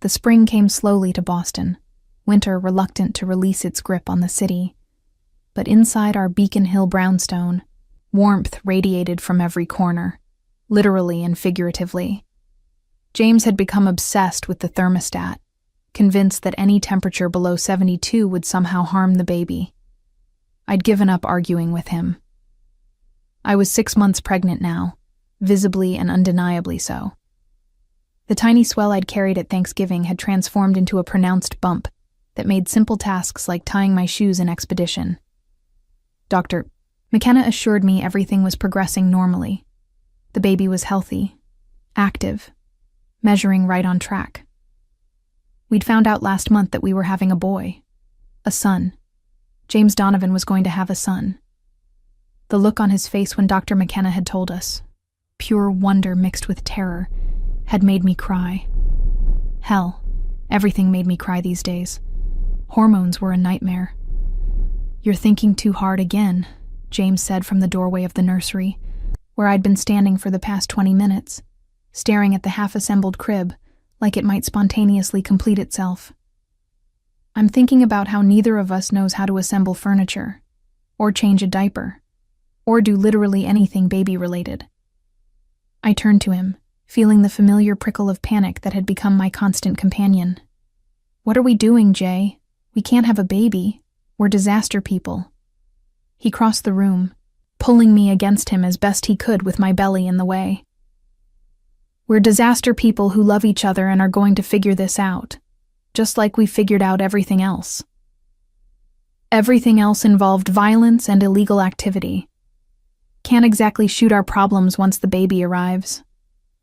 The spring came slowly to Boston, winter reluctant to release its grip on the city. But inside our Beacon Hill brownstone, warmth radiated from every corner, literally and figuratively. James had become obsessed with the thermostat, convinced that any temperature below 72 would somehow harm the baby. I'd given up arguing with him. I was 6 months pregnant now, visibly and undeniably so. The tiny swell I'd carried at Thanksgiving had transformed into a pronounced bump that made simple tasks like tying my shoes an expedition. Dr. McKenna assured me everything was progressing normally. The baby was healthy, active, measuring right on track. We'd found out last month that we were having a boy, a son. James Donovan was going to have a son. The look on his face when Dr. McKenna had told us, pure wonder mixed with terror, had made me cry. Hell, everything made me cry these days. Hormones were a nightmare. You're thinking too hard again, James said from the doorway of the nursery, where I'd been standing for the past 20 minutes, staring at the half-assembled crib like it might spontaneously complete itself. I'm thinking about how neither of us knows how to assemble furniture, or change a diaper, or do literally anything baby-related. I turned to him, feeling the familiar prickle of panic that had become my constant companion. What are we doing, Jay? We can't have a baby. We're disaster people. He crossed the room, pulling me against him as best he could with my belly in the way. We're disaster people who love each other and are going to figure this out, just like we figured out everything else. Everything else involved violence and illegal activity. Can't exactly shoot our problems once the baby arrives.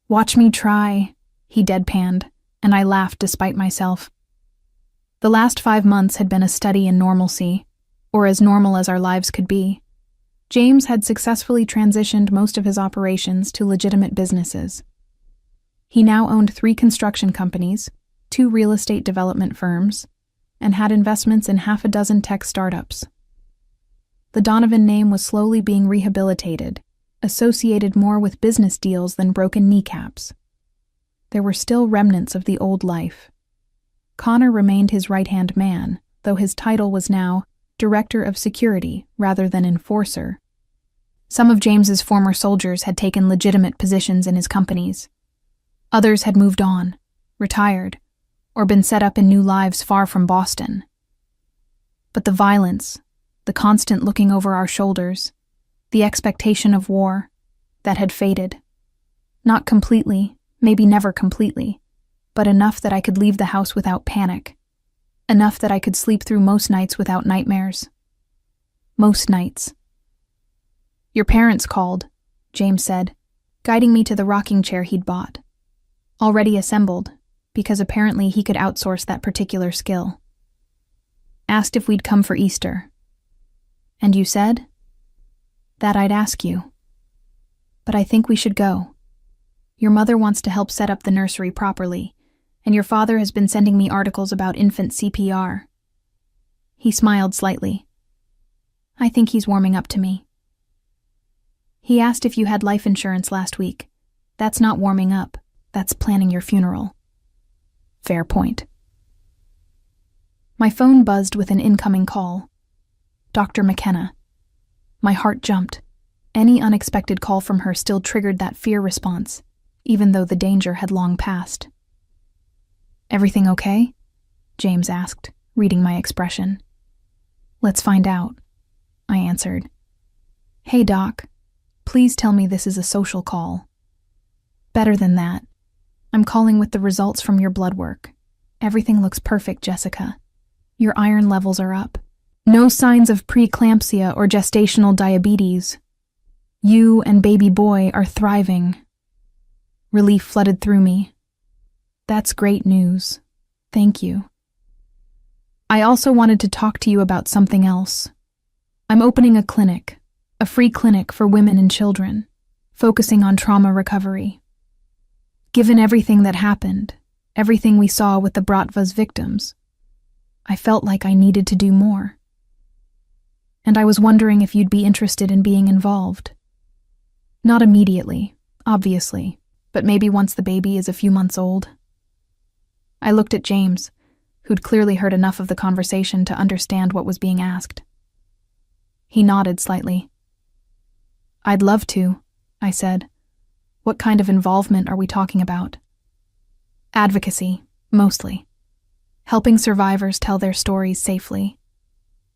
Watch me try, he deadpanned, and I laughed despite myself. The last 5 months had been a study in normalcy, or as normal as our lives could be. James had successfully transitioned most of his operations to legitimate businesses. He now owned 3 construction companies, 2 real estate development firms, and had investments in half a dozen tech startups. The Donovan name was slowly being rehabilitated, associated more with business deals than broken kneecaps. There were still remnants of the old life. Connor remained his right-hand man, though his title was now Director of Security rather than Enforcer. Some of James's former soldiers had taken legitimate positions in his companies. Others had moved on, retired, or been set up in new lives far from Boston. But the violence, the constant looking over our shoulders, the expectation of war, that had faded. Not completely, maybe never completely, but enough that I could leave the house without panic. Enough that I could sleep through most nights without nightmares. Most nights. Your parents called, James said, guiding me to the rocking chair he'd bought. Already assembled, because apparently he could outsource that particular skill. Asked if we'd come for Easter. And you said? That I'd ask you. But I think we should go. Your mother wants to help set up the nursery properly, and your father has been sending me articles about infant CPR. He smiled slightly. I think he's warming up to me. He asked if you had life insurance last week. That's not warming up. That's planning your funeral. Fair point. My phone buzzed with an incoming call. Dr. McKenna. My heart jumped. Any unexpected call from her still triggered that fear response, even though the danger had long passed. Everything okay? James asked, reading my expression. Let's find out, I answered. Hey, Doc. Please tell me this is a social call. Better than that. I'm calling with the results from your blood work. Everything looks perfect, Jessica. Your iron levels are up. No signs of preeclampsia or gestational diabetes. You and baby boy are thriving. Relief flooded through me. That's great news. Thank you. I also wanted to talk to you about something else. I'm opening a clinic, a free clinic for women and children, focusing on trauma recovery. Given everything that happened, everything we saw with the Bratva's victims, I felt like I needed to do more. And I was wondering if you'd be interested in being involved. Not immediately, obviously, but maybe once the baby is a few months old. I looked at James, who'd clearly heard enough of the conversation to understand what was being asked. He nodded slightly. I'd love to, I said. What kind of involvement are we talking about? Advocacy, mostly. Helping survivors tell their stories safely.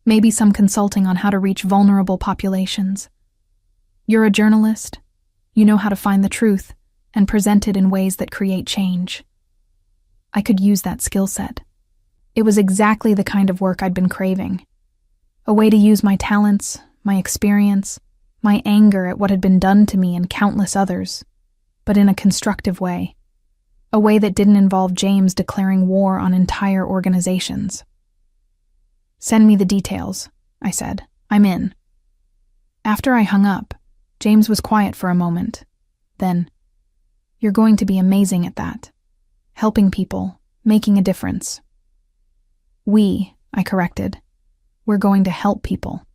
Maybe some consulting on how to reach vulnerable populations. You're a journalist. You know how to find the truth and present it in ways that create change. I could use that skill set. It was exactly the kind of work I'd been craving. A way to use my talents, my experience, my anger at what had been done to me and countless others, but in a constructive way. A way that didn't involve James declaring war on entire organizations. Send me the details, I said. I'm in. After I hung up, James was quiet for a moment. Then, you're going to be amazing at that. Helping people, making a difference. I corrected. We're going to help people.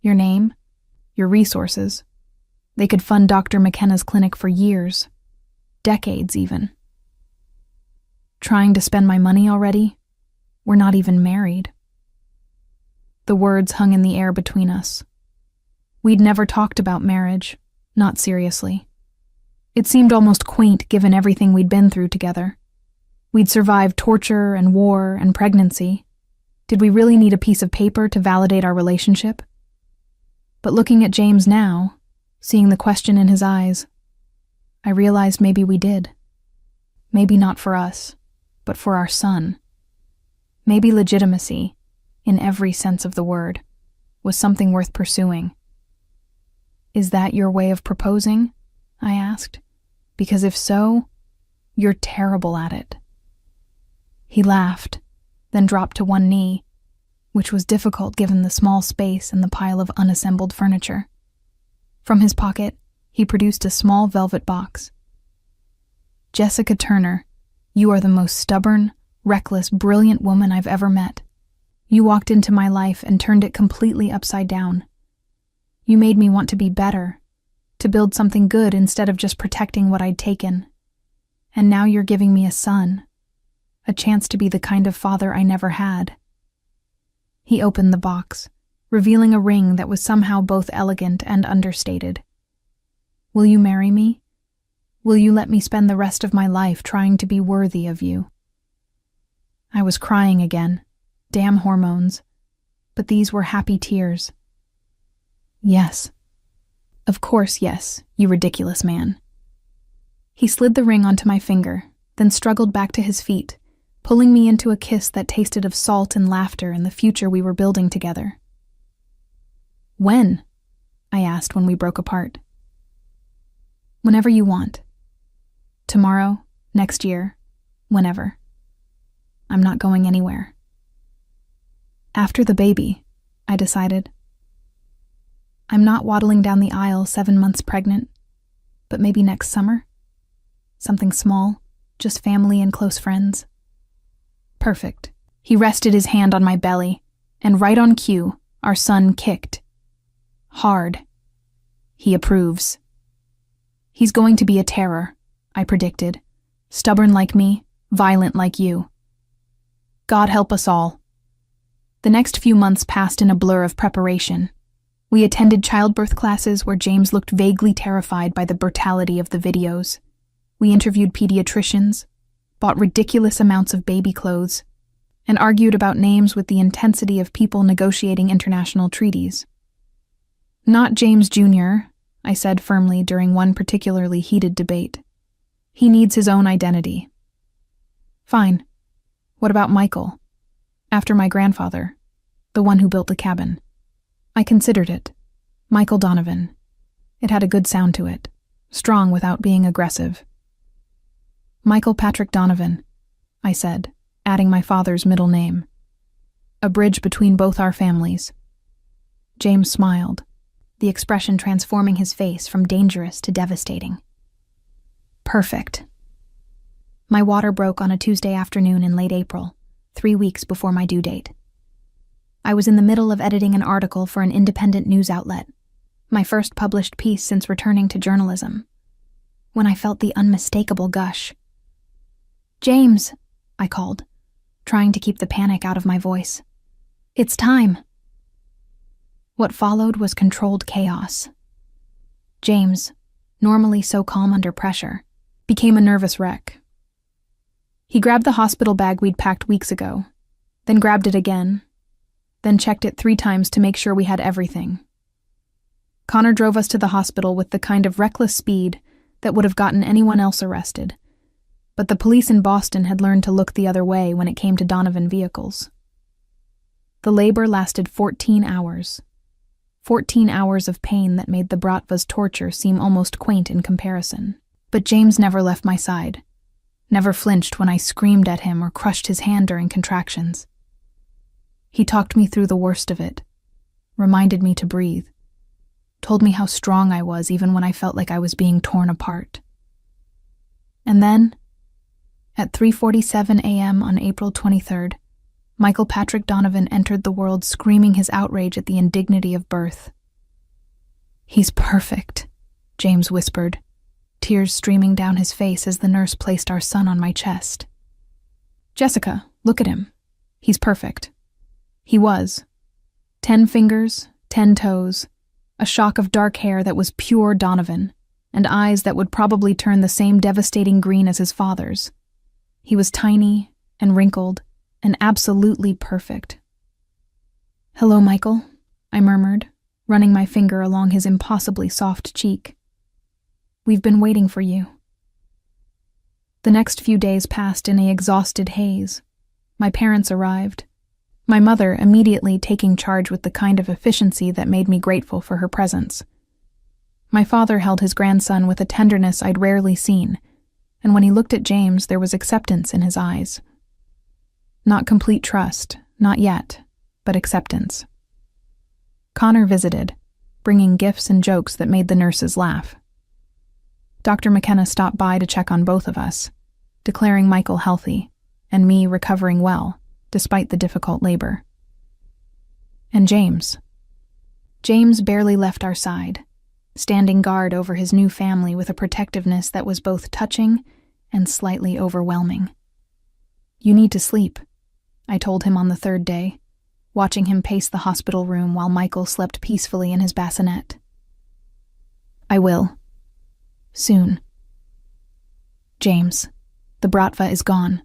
Your name, your resources. They could fund Dr. McKenna's clinic for years, decades even. Trying to spend my money already? We're not even married. The words hung in the air between us. We'd never talked about marriage, not seriously. It seemed almost quaint given everything we'd been through together. We'd survived torture and war and pregnancy. Did we really need a piece of paper to validate our relationship? But looking at James now, seeing the question in his eyes, I realized maybe we did. Maybe not for us, but for our son. Maybe legitimacy, in every sense of the word, was something worth pursuing. Is that your way of proposing? I asked. Because if so, you're terrible at it. He laughed, then dropped to one knee, which was difficult given the small space and the pile of unassembled furniture. From his pocket, he produced a small velvet box. Jessica Turner, you are the most stubborn, reckless, brilliant woman I've ever met. You walked into my life and turned it completely upside down. You made me want to be better, to build something good instead of just protecting what I'd taken. And now you're giving me a son, a chance to be the kind of father I never had. He opened the box, revealing a ring that was somehow both elegant and understated. Will you marry me? Will you let me spend the rest of my life trying to be worthy of you? I was crying again. Damn hormones. But these were happy tears. Yes. Of course, yes, you ridiculous man. He slid the ring onto my finger, then struggled back to his feet, pulling me into a kiss that tasted of salt and laughter and the future we were building together. When? I asked when we broke apart. Whenever you want. Tomorrow, next year, whenever. I'm not going anywhere. After the baby, I decided. I'm not waddling down the aisle 7 months pregnant, but maybe next summer? Something small, just family and close friends. Perfect. He rested his hand on my belly, and right on cue, our son kicked. Hard. He approves. He's going to be a terror, I predicted. Stubborn like me, violent like you. God help us all. The next few months passed in a blur of preparation. We attended childbirth classes where James looked vaguely terrified by the brutality of the videos. We interviewed pediatricians, bought ridiculous amounts of baby clothes, and argued about names with the intensity of people negotiating international treaties. Not James Jr., I said firmly during one particularly heated debate. He needs his own identity. Fine. What about Michael? After my grandfather, the one who built the cabin. I considered it. Michael Donovan. It had a good sound to it, strong without being aggressive. Michael Patrick Donovan, I said, adding my father's middle name. A bridge between both our families. James smiled, the expression transforming his face from dangerous to devastating. Perfect. My water broke on a Tuesday afternoon in late April, 3 weeks before my due date. I was in the middle of editing an article for an independent news outlet, my first published piece since returning to journalism, when I felt the unmistakable gush. "James," I called, trying to keep the panic out of my voice. "It's time." What followed was controlled chaos. James, normally so calm under pressure, became a nervous wreck. He grabbed the hospital bag we'd packed weeks ago, then grabbed it again, then checked it 3 times to make sure we had everything. Connor drove us to the hospital with the kind of reckless speed that would have gotten anyone else arrested, but the police in Boston had learned to look the other way when it came to Donovan vehicles. The labor lasted 14 hours. 14 hours of pain that made the Bratva's torture seem almost quaint in comparison. But James never left my side, never flinched when I screamed at him or crushed his hand during contractions. He talked me through the worst of it, reminded me to breathe, told me how strong I was even when I felt like I was being torn apart. And then, at 3:47 a.m. on April 23rd, Michael Patrick Donovan entered the world screaming his outrage at the indignity of birth. "He's perfect," James whispered, tears streaming down his face as the nurse placed our son on my chest. "Jessica, look at him. He's perfect." He was. 10 fingers, 10 toes, a shock of dark hair that was pure Donovan, and eyes that would probably turn the same devastating green as his father's. He was tiny and wrinkled and absolutely perfect. "Hello, Michael," I murmured, running my finger along his impossibly soft cheek. "We've been waiting for you." The next few days passed in an exhausted haze. My parents arrived, my mother immediately taking charge with the kind of efficiency that made me grateful for her presence. My father held his grandson with a tenderness I'd rarely seen, and when he looked at James, there was acceptance in his eyes. Not complete trust, not yet, but acceptance. Connor visited, bringing gifts and jokes that made the nurses laugh. Dr. McKenna stopped by to check on both of us, declaring Michael healthy, and me recovering well, despite the difficult labor. And James. James barely left our side, standing guard over his new family with a protectiveness that was both touching and slightly overwhelming. "You need to sleep," I told him on the 3rd day, watching him pace the hospital room while Michael slept peacefully in his bassinet. "I will. Soon." "James, the Bratva is gone.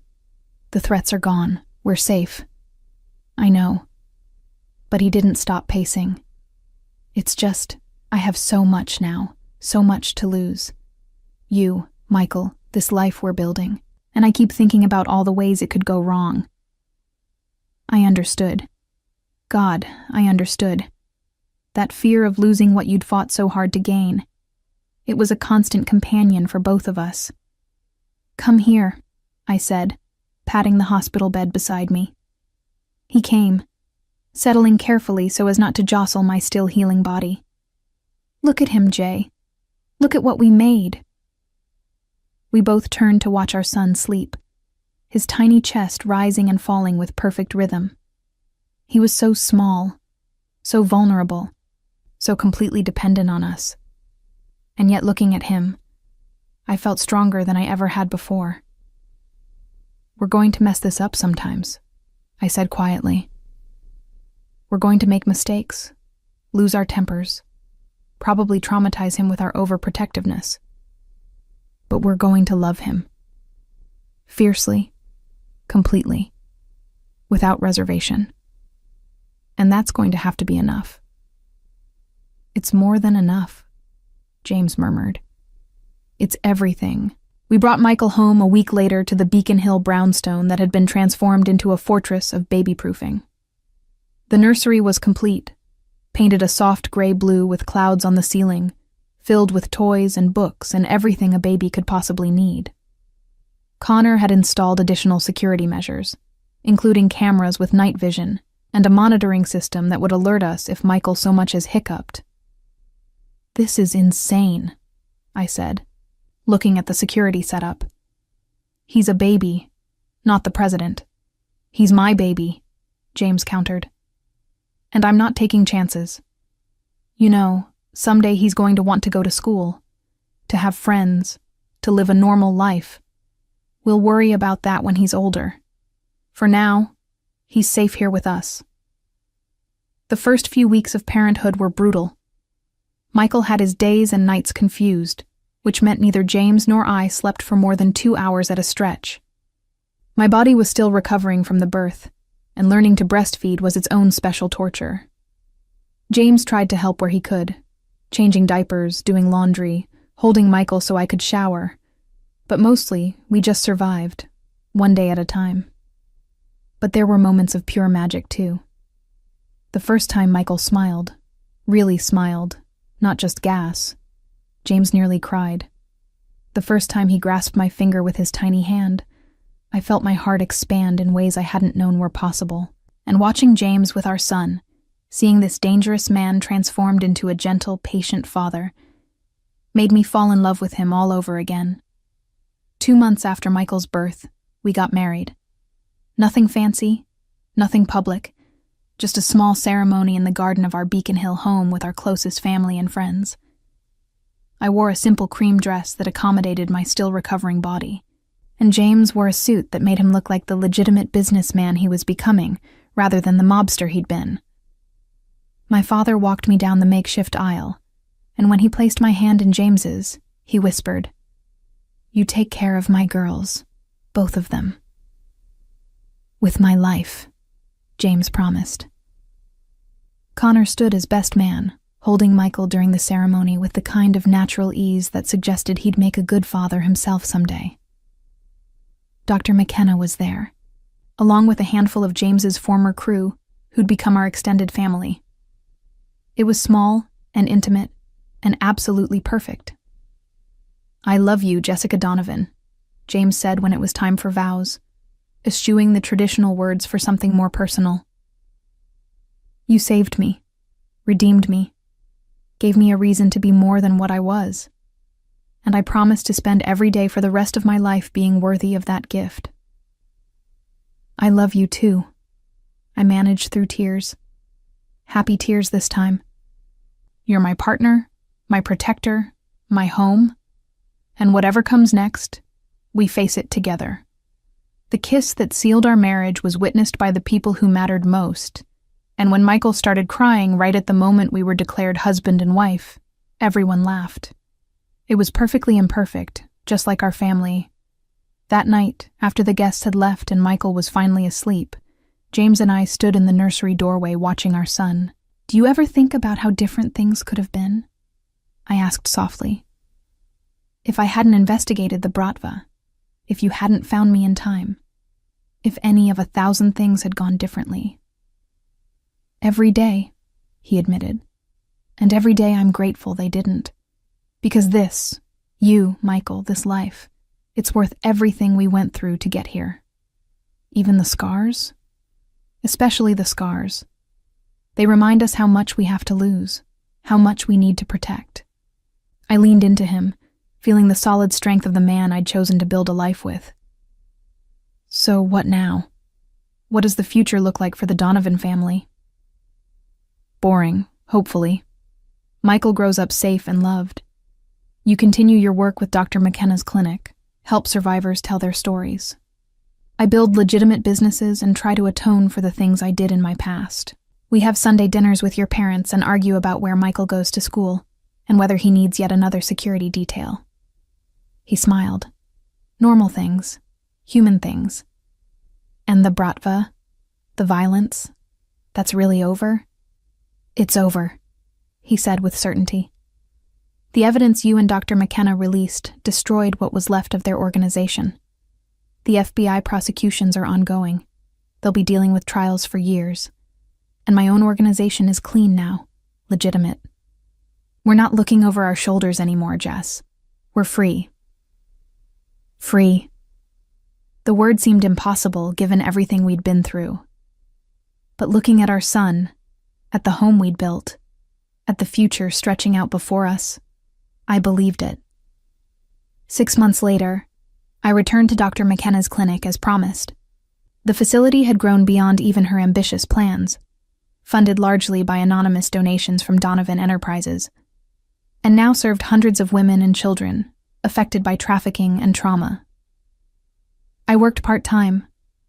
The threats are gone. We're safe." "I know." But he didn't stop pacing. "It's just, I have so much now, so much to lose. You, Michael, this life we're building, and I keep thinking about all the ways it could go wrong." I understood. God, I understood. That fear of losing what you'd fought so hard to gain. It was a constant companion for both of us. "Come here," I said, patting the hospital bed beside me. He came, settling carefully so as not to jostle my still healing body. "Look at him, Jay. Look at what we made." We both turned to watch our son sleep, his tiny chest rising and falling with perfect rhythm. He was so small, so vulnerable, so completely dependent on us. And yet looking at him, I felt stronger than I ever had before. "We're going to mess this up sometimes," I said quietly. "We're going to make mistakes, lose our tempers, probably traumatize him with our overprotectiveness. But we're going to love him." Fiercely. Completely. Without reservation. And that's going to have to be enough. It's more than enough, James murmured. It's everything. We brought Michael home a week later to the Beacon Hill brownstone that had been transformed into a fortress of baby-proofing. The nursery was complete, painted a soft gray blue with clouds on the ceiling, filled with toys and books and everything a baby could possibly need. Connor had installed additional security measures, including cameras with night vision and a monitoring system that would alert us if Michael so much as hiccuped. "This is insane," I said, looking at the security setup. "He's a baby, not the president. He's my baby," James countered. "And I'm not taking chances. You know, someday he's going to want to go to school, to have friends, to live a normal life. We'll worry about that when he's older. For now, he's safe here with us." The first few weeks of parenthood were brutal. Michael had his days and nights confused, which meant neither James nor I slept for more than 2 hours at a stretch. My body was still recovering from the birth, and learning to breastfeed was its own special torture. James tried to help where he could, changing diapers, doing laundry, holding Michael so I could shower. But mostly, we just survived, one day at a time. But there were moments of pure magic, too. The first time Michael smiled, really smiled, not just gas. James nearly cried. The first time he grasped my finger with his tiny hand, I felt my heart expand in ways I hadn't known were possible. And watching James with our son, seeing this dangerous man transformed into a gentle, patient father, made me fall in love with him all over again. 2 months after Michael's birth, we got married. Nothing fancy, nothing public, just a small ceremony in the garden of our Beacon Hill home with our closest family and friends. I wore a simple cream dress that accommodated my still recovering body, and James wore a suit that made him look like the legitimate businessman he was becoming, rather than the mobster he'd been. My father walked me down the makeshift aisle, and when he placed my hand in James's, he whispered, "You take care of my girls, both of them." "With my life," James promised. Connor stood as best man, holding Michael during the ceremony with the kind of natural ease that suggested he'd make a good father himself someday. Dr. McKenna was there, along with a handful of James's former crew who'd become our extended family. It was small and intimate and absolutely perfect. "I love you, Jessica Donovan," James said when it was time for vows, eschewing the traditional words for something more personal. "You saved me, redeemed me, gave me a reason to be more than what I was, and I promise to spend every day for the rest of my life being worthy of that gift." "I love you too," I managed through tears. Happy tears this time. "You're my partner, my protector, my home, and whatever comes next, we face it together." The kiss that sealed our marriage was witnessed by the people who mattered most, and when Michael started crying right at the moment we were declared husband and wife, everyone laughed. It was perfectly imperfect, just like our family. That night, after the guests had left and Michael was finally asleep, James and I stood in the nursery doorway watching our son. "Do you ever think about how different things could have been?" I asked softly. "If I hadn't investigated the Bratva, if you hadn't found me in time, if any of 1,000 things had gone differently." "Every day," he admitted. "And every day I'm grateful they didn't. Because this, you, Michael, this life, it's worth everything we went through to get here. Even the scars? Especially the scars. They remind us how much we have to lose, how much we need to protect." I leaned into him, feeling the solid strength of the man I'd chosen to build a life with. "So what now? What does the future look like for the Donovan family?" "Boring, hopefully. Michael grows up safe and loved. You continue your work with Dr. McKenna's clinic, help survivors tell their stories. I build legitimate businesses and try to atone for the things I did in my past. We have Sunday dinners with your parents and argue about where Michael goes to school and whether he needs yet another security detail." He smiled. "Normal things. human things. And the bratva, the violence, that's really over? It's over, he said with certainty. The evidence you and Dr. McKenna released destroyed what was left of their organization. The FBI prosecutions are ongoing. They'll be dealing with trials for years. And my own organization is clean now, legitimate. We're not looking over our shoulders anymore, Jess. We're free. Free. The word seemed impossible given everything we'd been through. But looking at our son, at the home we'd built, at the future stretching out before us, I believed it. 6 months later, I returned to Dr. McKenna's clinic as promised. The facility had grown beyond even her ambitious plans, funded largely by anonymous donations from Donovan Enterprises, and now served hundreds of women and children affected by trafficking and trauma. I worked part-time,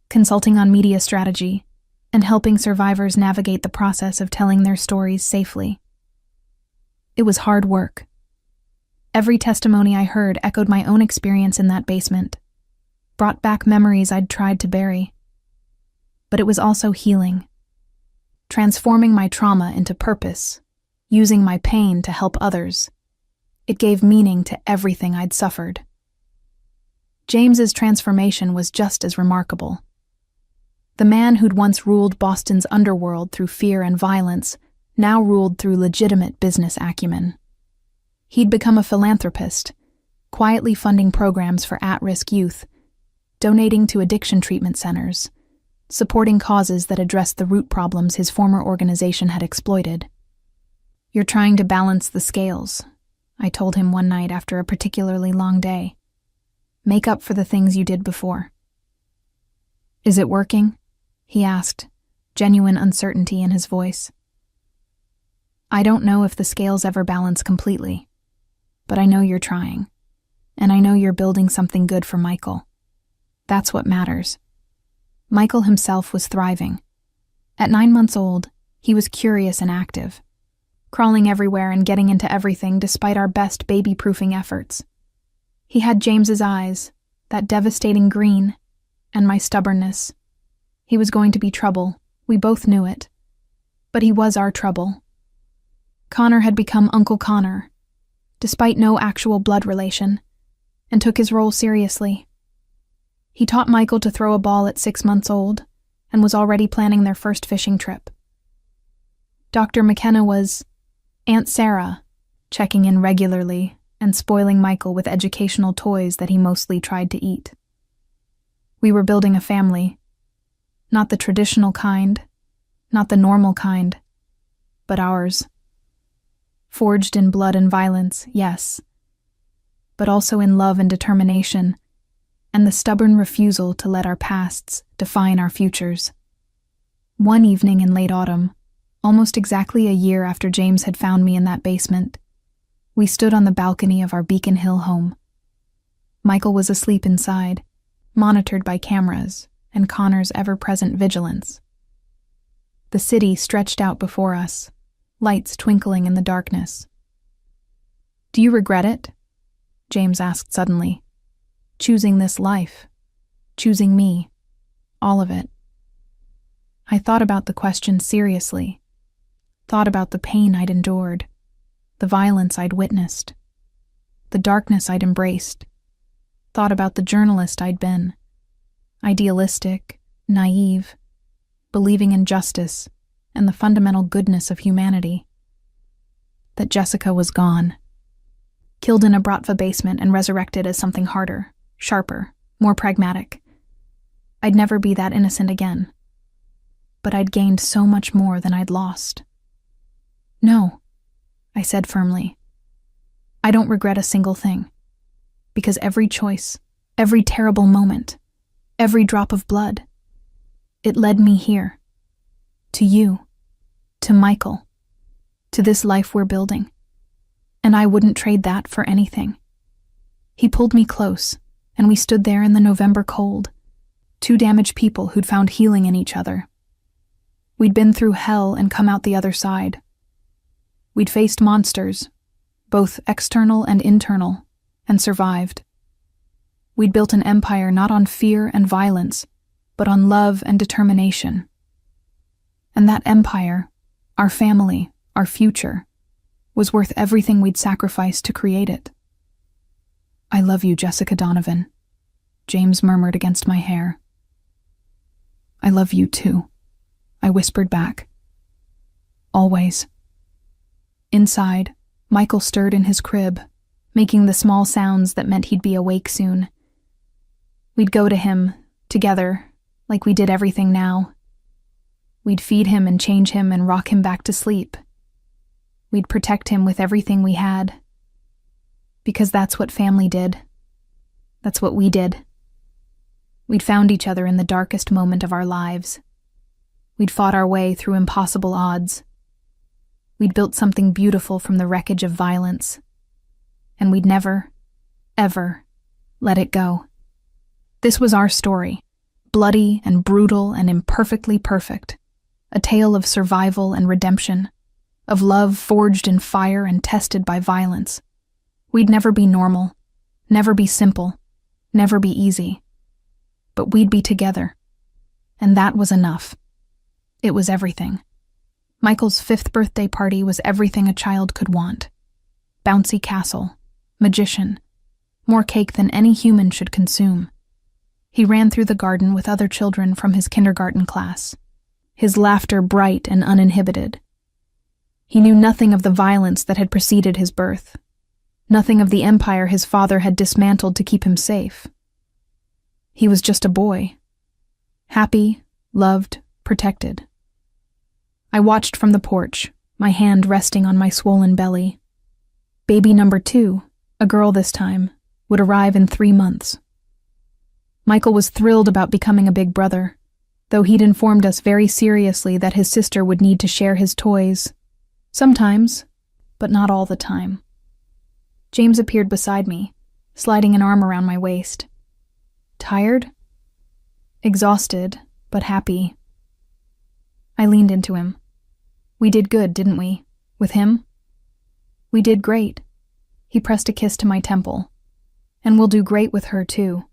consulting on media strategy and helping survivors navigate the process of telling their stories safely. It was hard work. Every testimony I heard echoed my own experience in that basement, brought back memories I'd tried to bury. But it was also healing, transforming my trauma into purpose, using my pain to help others. It gave meaning to everything I'd suffered. James's transformation was just as remarkable. The man who'd once ruled Boston's underworld through fear and violence now ruled through legitimate business acumen. He'd become a philanthropist, quietly funding programs for at-risk youth, donating to addiction treatment centers, supporting causes that addressed the root problems his former organization had exploited. "You're trying to balance the scales," I told him one night after a particularly long day. "Make up for the things you did before." "Is it working?" he asked, genuine uncertainty in his voice. "I don't know if the scales ever balance completely, but I know you're trying, and I know you're building something good for Michael. That's what matters." Michael himself was thriving. At 9 months old, he was curious and active, crawling everywhere and getting into everything despite our best baby-proofing efforts. He had James's eyes, that devastating green, and my stubbornness. He was going to be trouble, we both knew it. But he was our trouble. Connor had become Uncle Connor, despite no actual blood relation, and took his role seriously. He taught Michael to throw a ball at 6 months old, and was already planning their first fishing trip. Dr. McKenna was Aunt Sarah, checking in regularly and spoiling Michael with educational toys that he mostly tried to eat. We were building a family. Not the traditional kind, not the normal kind, but ours. Forged in blood and violence, yes, but also in love and determination, and the stubborn refusal to let our pasts define our futures. One evening in late autumn, almost exactly a year after James had found me in that basement, we stood on the balcony of our Beacon Hill home. Michael was asleep inside, monitored by cameras and Connor's ever-present vigilance. The city stretched out before us, lights twinkling in the darkness. "Do you regret it?" James asked suddenly. "Choosing this life, choosing me, all of it." I thought about the question seriously, thought about the pain I'd endured, the violence I'd witnessed, the darkness I'd embraced, thought about the journalist I'd been, idealistic, naive, believing in justice and the fundamental goodness of humanity. That Jessica was gone, killed in a Bratva basement and resurrected as something harder, sharper, more pragmatic. I'd never be that innocent again. But I'd gained so much more than I'd lost. "No," I said firmly. "I don't regret a single thing. Because every choice, every terrible moment, every drop of blood, it led me here. To you. To Michael. To this life we're building. And I wouldn't trade that for anything." He pulled me close, and we stood there in the November cold, two damaged people who'd found healing in each other. We'd been through hell and come out the other side. We'd faced monsters, both external and internal, and survived. We'd built an empire not on fear and violence, but on love and determination. And that empire, our family, our future, was worth everything we'd sacrificed to create it. "I love you, Jessica Donovan," James murmured against my hair. "I love you too," I whispered back. "Always." Inside, Michael stirred in his crib, making the small sounds that meant he'd be awake soon. We'd go to him, together, like we did everything now. We'd feed him and change him and rock him back to sleep. We'd protect him with everything we had. Because that's what family did. That's what we did. We'd found each other in the darkest moment of our lives. We'd fought our way through impossible odds. We'd built something beautiful from the wreckage of violence. And we'd never, ever let it go. This was our story, bloody and brutal and imperfectly perfect, a tale of survival and redemption, of love forged in fire and tested by violence. We'd never be normal, never be simple, never be easy. But we'd be together. And that was enough. It was everything. Michael's 5th birthday party was everything a child could want. Bouncy castle, magician, more cake than any human should consume. He ran through the garden with other children from his kindergarten class, his laughter bright and uninhibited. He knew nothing of the violence that had preceded his birth, nothing of the empire his father had dismantled to keep him safe. He was just a boy, happy, loved, protected. I watched from the porch, my hand resting on my swollen belly. Baby number 2, a girl this time, would arrive in 3 months. Michael was thrilled about becoming a big brother, though he'd informed us very seriously that his sister would need to share his toys. Sometimes, but not all the time. James appeared beside me, sliding an arm around my waist. Tired? Exhausted, but happy. I leaned into him. We did good, didn't we? With him? We did great. He pressed a kiss to my temple. And we'll do great with her, too.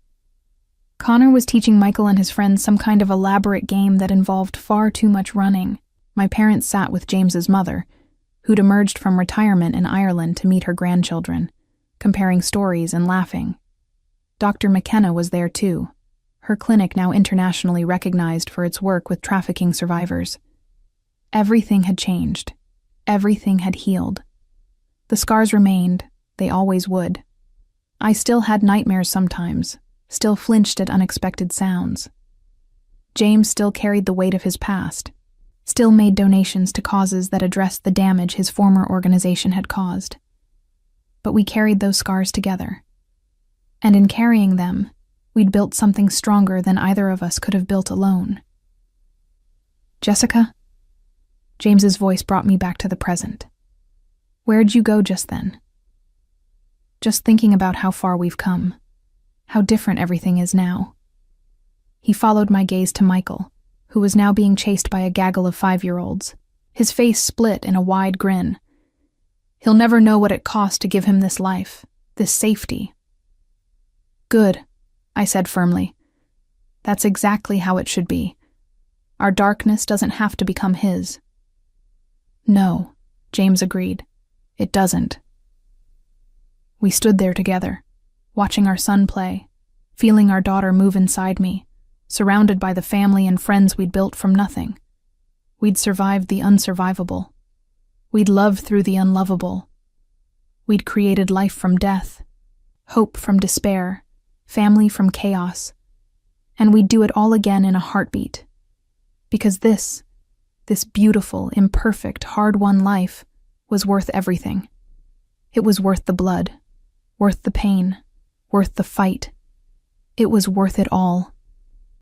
Connor was teaching Michael and his friends some kind of elaborate game that involved far too much running. My parents sat with James's mother, who'd emerged from retirement in Ireland to meet her grandchildren, comparing stories and laughing. Dr. McKenna was there too, her clinic now internationally recognized for its work with trafficking survivors. Everything had changed. Everything had healed. The scars remained, they always would. I still had nightmares sometimes, still flinched at unexpected sounds. James still carried the weight of his past, still made donations to causes that addressed the damage his former organization had caused. But we carried those scars together. And in carrying them, we'd built something stronger than either of us could have built alone. "Jessica?" James's voice brought me back to the present. "Where'd you go just then?" "Just thinking about how far we've come. How different everything is now." He followed my gaze to Michael, who was now being chased by a gaggle of 5-year-olds, his face split in a wide grin. "He'll never know what it cost to give him this life, this safety." "Good," I said firmly. "That's exactly how it should be. Our darkness doesn't have to become his." "No," James agreed. "It doesn't." We stood there together, watching our son play, feeling our daughter move inside me, surrounded by the family and friends we'd built from nothing. We'd survived the unsurvivable. We'd loved through the unlovable. We'd created life from death, hope from despair, family from chaos. And we'd do it all again in a heartbeat. Because this beautiful, imperfect, hard-won life was worth everything. It was worth the blood, worth the pain, worth the fight. It was worth it all.